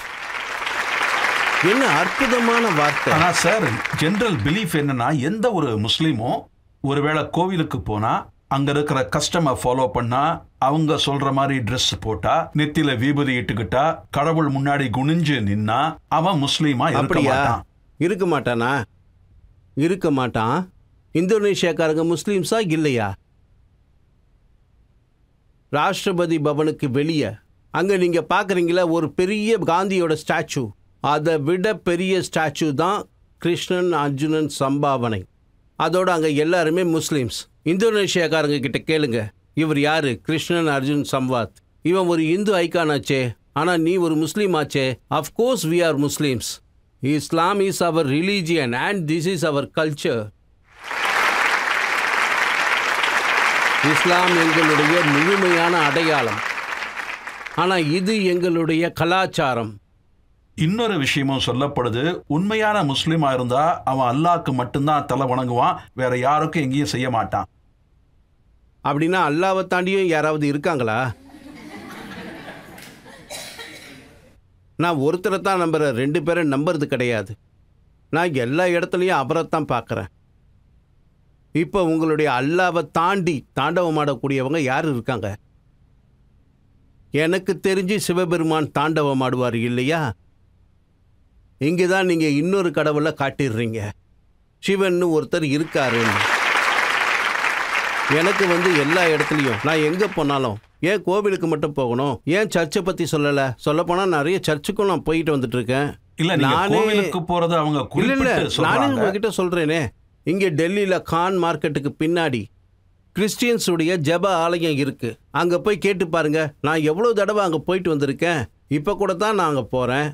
என்ன அற்புதமான வார்த்தை. ஆனா sir, general belief என்னன்னா, எந்த ஒரு முஸ்லீமும் ஒருவேளை கோவிலுக்கு போனா அங்க இருக்கிற கஸ்டமை ஃபாலோ பண்ணா, அவங்க சொல்ற மாதிரி ட்ரெஸ் போட்டா, நெத்தில விபூதி இட்டுக்கிட்டா, கடவுள் முன்னாடி குனிஞ்சு நின்னா அவன் முஸ்லீமா இருக்க மாட்டானா? இருக்க மாட்டான். இந்தோனேஷியாக்காரங்க முஸ்லீம்ஸா இல்லையா? ராஷ்டிரபதி பவனுக்கு வெளியே அங்கே நீங்கள் பார்க்குறீங்களா ஒரு பெரிய காந்தியோட ஸ்டாச்சு. அதை விட பெரிய ஸ்டாச்சு தான் கிருஷ்ணன் அர்ஜுனன் சம்பாவனை. அதோட அங்கே எல்லாருமே முஸ்லீம்ஸ். இந்தோனேஷியாக்காரங்க கிட்ட கேளுங்க, இவர் யாரு? கிருஷ்ணன் அர்ஜுன் சம்வாத். இவன் ஒரு இந்து ஐக்கான் ஆச்சே, ஆனால் நீ ஒரு முஸ்லீம் ஆச்சே. Of course we are Muslims. Islam is our religion and this is our culture. இஸ்லாம் எங்களுடைய முழுமையான அடையாளம். ஆனால் இது எங்களுடைய கலாச்சாரம். இன்னொரு விஷயமும் சொல்லப்படுது, உண்மையான முஸ்லீமா இருந்தா அவன் அல்லாஹ்க்கு மட்டும்தான் தலை வணங்குவான், வேற யாருக்கும் எங்கேயும் செய்ய மாட்டான். அப்படின்னா அல்லாவை தாண்டியும் யாராவது இருக்காங்களா? நான் ஒருத்தரை தான் நம்புகிறேன், 2 பேரை நம்புறது கிடையாது. நான் எல்லா இடத்துலையும் அவரைத்தான் பார்க்குறேன். இப்போ உங்களுடைய அல்லாவை தாண்டி தாண்டவமாடக்கூடியவங்க யார் இருக்காங்க? எனக்கு தெரிஞ்சு சிவபெருமான் தாண்டவமாடுவார் இல்லையா? இங்கே தான் நீங்கள் இன்னொரு கடவுளை காட்டிடுறீங்க, சிவன்னு ஒருத்தர் இருக்காருன்னு. எனக்கு எல்லா இடத்துலையும் நான் எங்கே போனாலும் ஏன் கோவிலுக்கு மட்டும் போகணும், ஏன் சர்ச்சை பற்றி சொல்லலை? சொல்லப்போனால் நிறைய சர்ச்சுக்கும் நான் போயிட்டு வந்துட்டு இருக்கேன். நானே உங்ககிட்ட சொல்கிறேனே, இங்கே டெல்லியில் கான் மார்க்கெட்டுக்கு பின்னாடி கிறிஸ்டியன்ஸுடைய ஜெப ஆலயம் இருக்குது. அங்கே போய் கேட்டு பாருங்க, நான் எவ்வளோ தடவை அங்கே போயிட்டு வந்திருக்கேன். இப்போ கூட தான் நான் அங்கே போகிறேன்.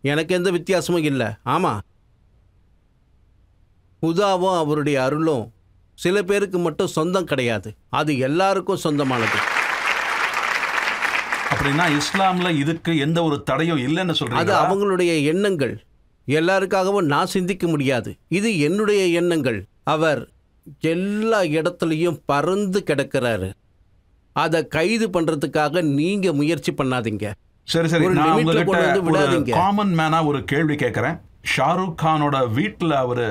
எனக்கு எந்த வித்தியாசமும் இல்லை. ஆமாம், ஹுதாவும் அவருடைய அருளும் சில பேருக்கு மட்டும் சொந்தம் கிடையாது, அது எல்லாருக்கும் சொந்தமானது. அப்படின்னா இஸ்லாம்ல இதுக்கு எந்த ஒரு தடையும் இல்லைன்னு சொல்றீங்க? அது அவங்களுடைய எண்ணங்கள். எல்லாருக்காகவும் நான் சிந்திக்க முடியாது. இது என்னுடைய எண்ணங்கள். அவர் எல்லா இடத்துலையும் பறந்து கிடக்கிறாரு. அதை கைது பண்றதுக்காக நீங்க முயற்சி பண்ணாதீங்க. சரி சரி, நான் உங்ககிட்ட காமன் மேனா ஒரு கேள்வி கேட்கிறேன். ஷாருக் கானோட வீட்டில் அவரு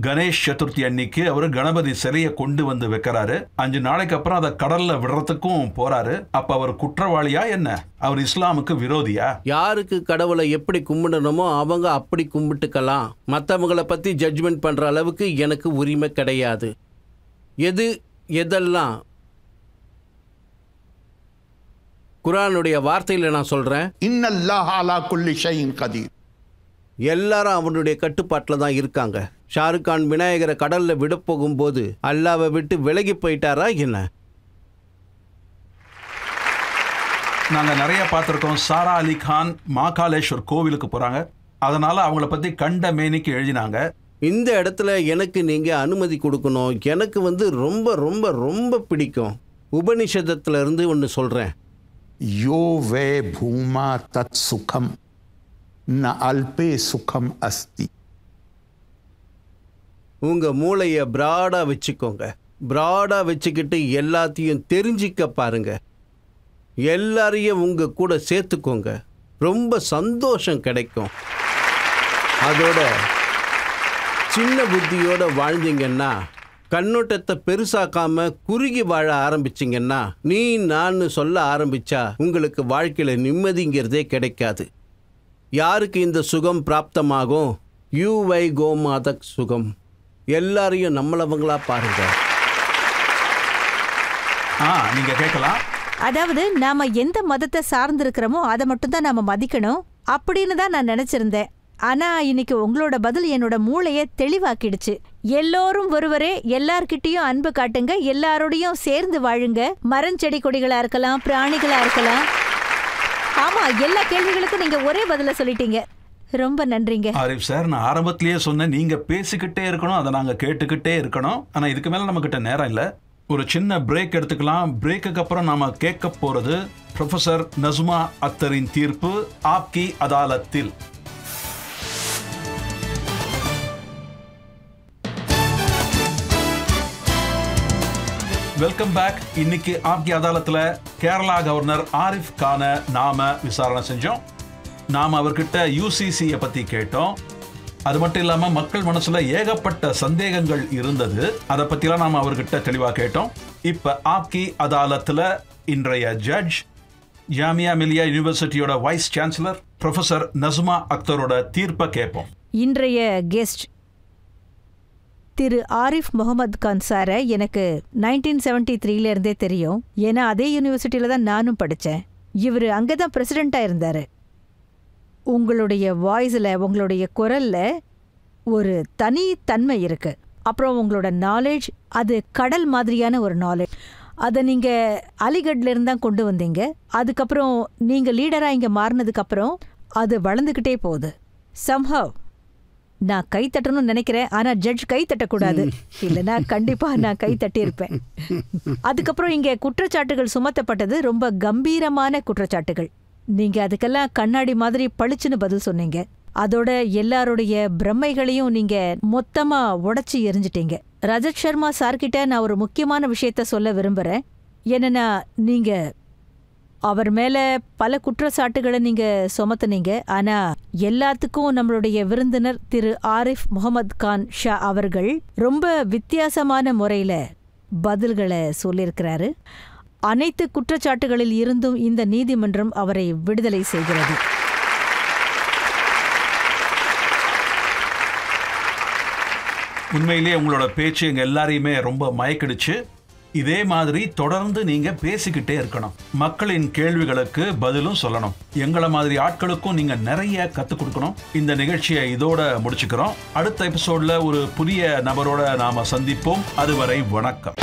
கணேஷ் சதுர்த்தி அன்னைக்கு அவரு கணபதி சிலையை கொண்டு வந்து வைக்கிறாரு. 5 நாளைக்கு அப்புறம் அதை கடல்ல விடுறதுக்கும் போறாரு. அப்ப அவர் குற்றவாளியா என்ன? அவர் இஸ்லாமுக்கு விரோதியா? யாருக்கு கடவுளை எப்படி கும்பிடணுமோ அவங்க அப்படி கும்பிட்டுக்கலாம். மற்றவங்களை பத்தி ஜட்ஜ்மெண்ட் பண்ற அளவுக்கு எனக்கு உரிமை கிடையாது. எதெல்லாம் குர்ஆனுடைய வார்த்தையில நான் சொல்றேன், இன்னல்லாஹ் அலா குல்லி ஷைஇன் கதீர். எல்லாரும் அவனுடைய கட்டுப்பாட்டில் தான் இருக்காங்க. ஷாருக் கான் விநாயகரை கடல்ல விட போகும்போது அல்லாவை விட்டு விலகி போயிட்டாரா என்ன? நாங்க நிறைய பார்த்துருக்கோம். சாரா அலி கான் மாகாளேஸ்வர் கோவிலுக்கு போறாங்க, அதனால அவங்கள பத்தி கண்ட மேனிக்கு எழுதினாங்க. இந்த இடத்துல எனக்கு நீங்க அனுமதி கொடுக்கணும். எனக்கு ரொம்ப ரொம்ப ரொம்ப பிடிக்கும். உபனிஷதத்துல இருந்து ஒன்று சொல்றேன், யோ வே பூமா தத் சுகம் ந அல்பே சுகம் அஸ்தி. உங்க மூளையை பிராடா வச்சுக்கோங்க. பிராடா வச்சுக்கிட்டு எல்லாத்தையும் தெரிஞ்சிக்க பாருங்க. எல்லாரையும் உங்க கூட சேர்த்துக்கோங்க. ரொம்ப சந்தோஷம் கிடைக்கும். அதோட சின்ன புத்தியோட வாழ்ந்தீங்கன்னா, கண்ணோட்டத்தை பெருசாக்காம குறுகி வாழ ஆரம்பிச்சிங்கன்னா, நீ நான் சொல்ல ஆரம்பிச்சா உங்களுக்கு வாழ்க்கையில நிம்மதிங்கிறதே கிடைக்காது. யாருக்கு இந்த சுகம் பிராப்தமாகும்? யூவை கோமாதக் சுகம். எல்லாரையும் நம்மளவங்களா பாருங்க. நீங்க கேட்கலாம். அதாவது நாம எந்த மதத்தை சார்ந்திருக்கிறோமோ அதை மட்டும் தான் நாம மதிக்கணும் அப்படின்னு தான் நான் நினைச்சிருந்தேன். ஆனா இன்னைக்கு உங்களோட பதில் என்னோட மூளையை தெளிவாக்கிடுச்சு. எல்லோரும் ஒருவரே, எல்லார்கிட்டையும் அன்பு காட்டுங்க, எல்லாரோடையும் சேர்ந்து வாழுங்க. மரம் செடி கொடிகளா இருக்கலாம், பிராணிகளா இருக்கலாம். ஆமா, எல்லா கேள்விகளுக்கும் நீங்க ஒரே பதில சொல்லிட்டீங்க. ரொம்ப நன்றிங்க ஆரிஃப் சார். நான் ஆரம்பத்திலேயே சொன்னேன், நீங்க பேசிக்கிட்டே இருக்கணும், அதை நாங்க கேட்டுக்கிட்டே இருக்கணும். ஆனா இதுக்கு மேல நம்ம கிட்ட நேரம் இல்லை. ஒரு சின்ன பிரேக் எடுத்துக்கலாம். பிரேக்குக்கு அப்புறம் நாம கேட்க போறது ப்ரொஃபசர் நஸ்மா அக்தரின் தீர்ப்பு ஆப்கி அதாலத்தில். Welcome back. இன்னைக்கு ஆப்கி அதாலத்துல கேரளா கவர்னர் ஆரிஃப் கானை நாம விசாரணை செஞ்சோம். நாம அவர்கிட்ட யூசிசியை பத்தி கேட்டோம். அது மட்டும் இல்லாம மக்கள் மனசுல ஏகப்பட்ட சந்தேகங்கள் இருந்தது. அதை பத்திலாம் நாம அவர்கிட்ட தெளிவா கேட்டோம். இப்ப ஆப்கி அதாலத்துல இன்றைய ஜட்ஜ், ஜாமியா மிலியா யூனிவர்சிட்டியோட வைஸ் சான்சலர் ப்ரொஃபசர் நஸ்மா அக்தரோட தீர்ப்பை கேட்போம். இன்றைய கெஸ்ட் திரு ஆரிஃப் முகமது கான் சாரை எனக்கு 1973 இருந்தே தெரியும். ஏன்னா அதே யூனிவர்சிட்டியில தான் நானும் படித்தேன். இவர் அங்கே தான் பிரசிடெண்ட்டாக இருந்தார். உங்களுடைய வாய்ஸில், உங்களுடைய குரலில் ஒரு தனித்தன்மை இருக்குது. அப்புறம் உங்களோட நாலேஜ், அது கடல் மாதிரியான ஒரு நாலேஜ். அதை நீங்கள் அலிகட்லேருந்து தான் கொண்டு வந்தீங்க. அதுக்கப்புறம் நீங்கள் லீடராக இங்கே மாறினதுக்கப்புறம் அது வளர்ந்துக்கிட்டே போகுது. சம்ஹவ் நான் கை தட்டணும்னு நினைக்கிறேன், ஆனா ஜட்ஜ் கை தட்டக்கூடாது, இல்லைன்னா கண்டிப்பா நான் கை தட்டியிருப்பேன். அதுக்கப்புறம் இங்க குற்றச்சாட்டுகள் சுமத்தப்பட்டது ரொம்ப கம்பீரமான குற்றச்சாட்டுகள். நீங்க அதுக்கெல்லாம் கண்ணாடி மாதிரி பளிச்சுன்னு பதில் சொன்னீங்க. அதோட எல்லாருடைய பிரமைகளையும் நீங்க மொத்தமா உடைச்சு எரிஞ்சிட்டீங்க. ரஜத் சர்மா சார்கிட்ட நான் ஒரு முக்கியமான விஷயத்த சொல்ல விரும்புறேன். என்னன்னா, நீங்க அவர் மேல பல குற்றச்சாட்டுகளை நீங்க சுமத்துனீங்க. ஆனா எல்லாத்துக்கும் நம்மளுடைய விருந்தினர் திரு ஆரிஃப் முகமது கான் ஷா அவர்கள் ரொம்ப வித்தியாசமான முறையில பதில்களை சொல்லியிருக்கிறாரு. அனைத்து குற்றச்சாட்டுகளில் இருந்தும் இந்த நீதிமன்றம் அவரை விடுதலை செய்கிறது. உண்மையிலேயே உங்களோட பேச்சு எங்க எல்லாரையுமே ரொம்ப மயக்கிடுச்சு. இதே மாதிரி தொடர்ந்து நீங்க பேசிக்கிட்டே இருக்கணும். மக்களின் கேள்விகளுக்கு பதிலும் சொல்லணும். எங்களை மாதிரி ஆட்களுக்கும் நீங்க நிறைய கத்துக் கொடுக்கணும். இந்த நிகழ்ச்சியை இதோட முடிச்சுக்கிறோம். அடுத்த எபிசோட்ல ஒரு புதிய நபரோட நாம சந்திப்போம். அதுவரை வணக்கம்.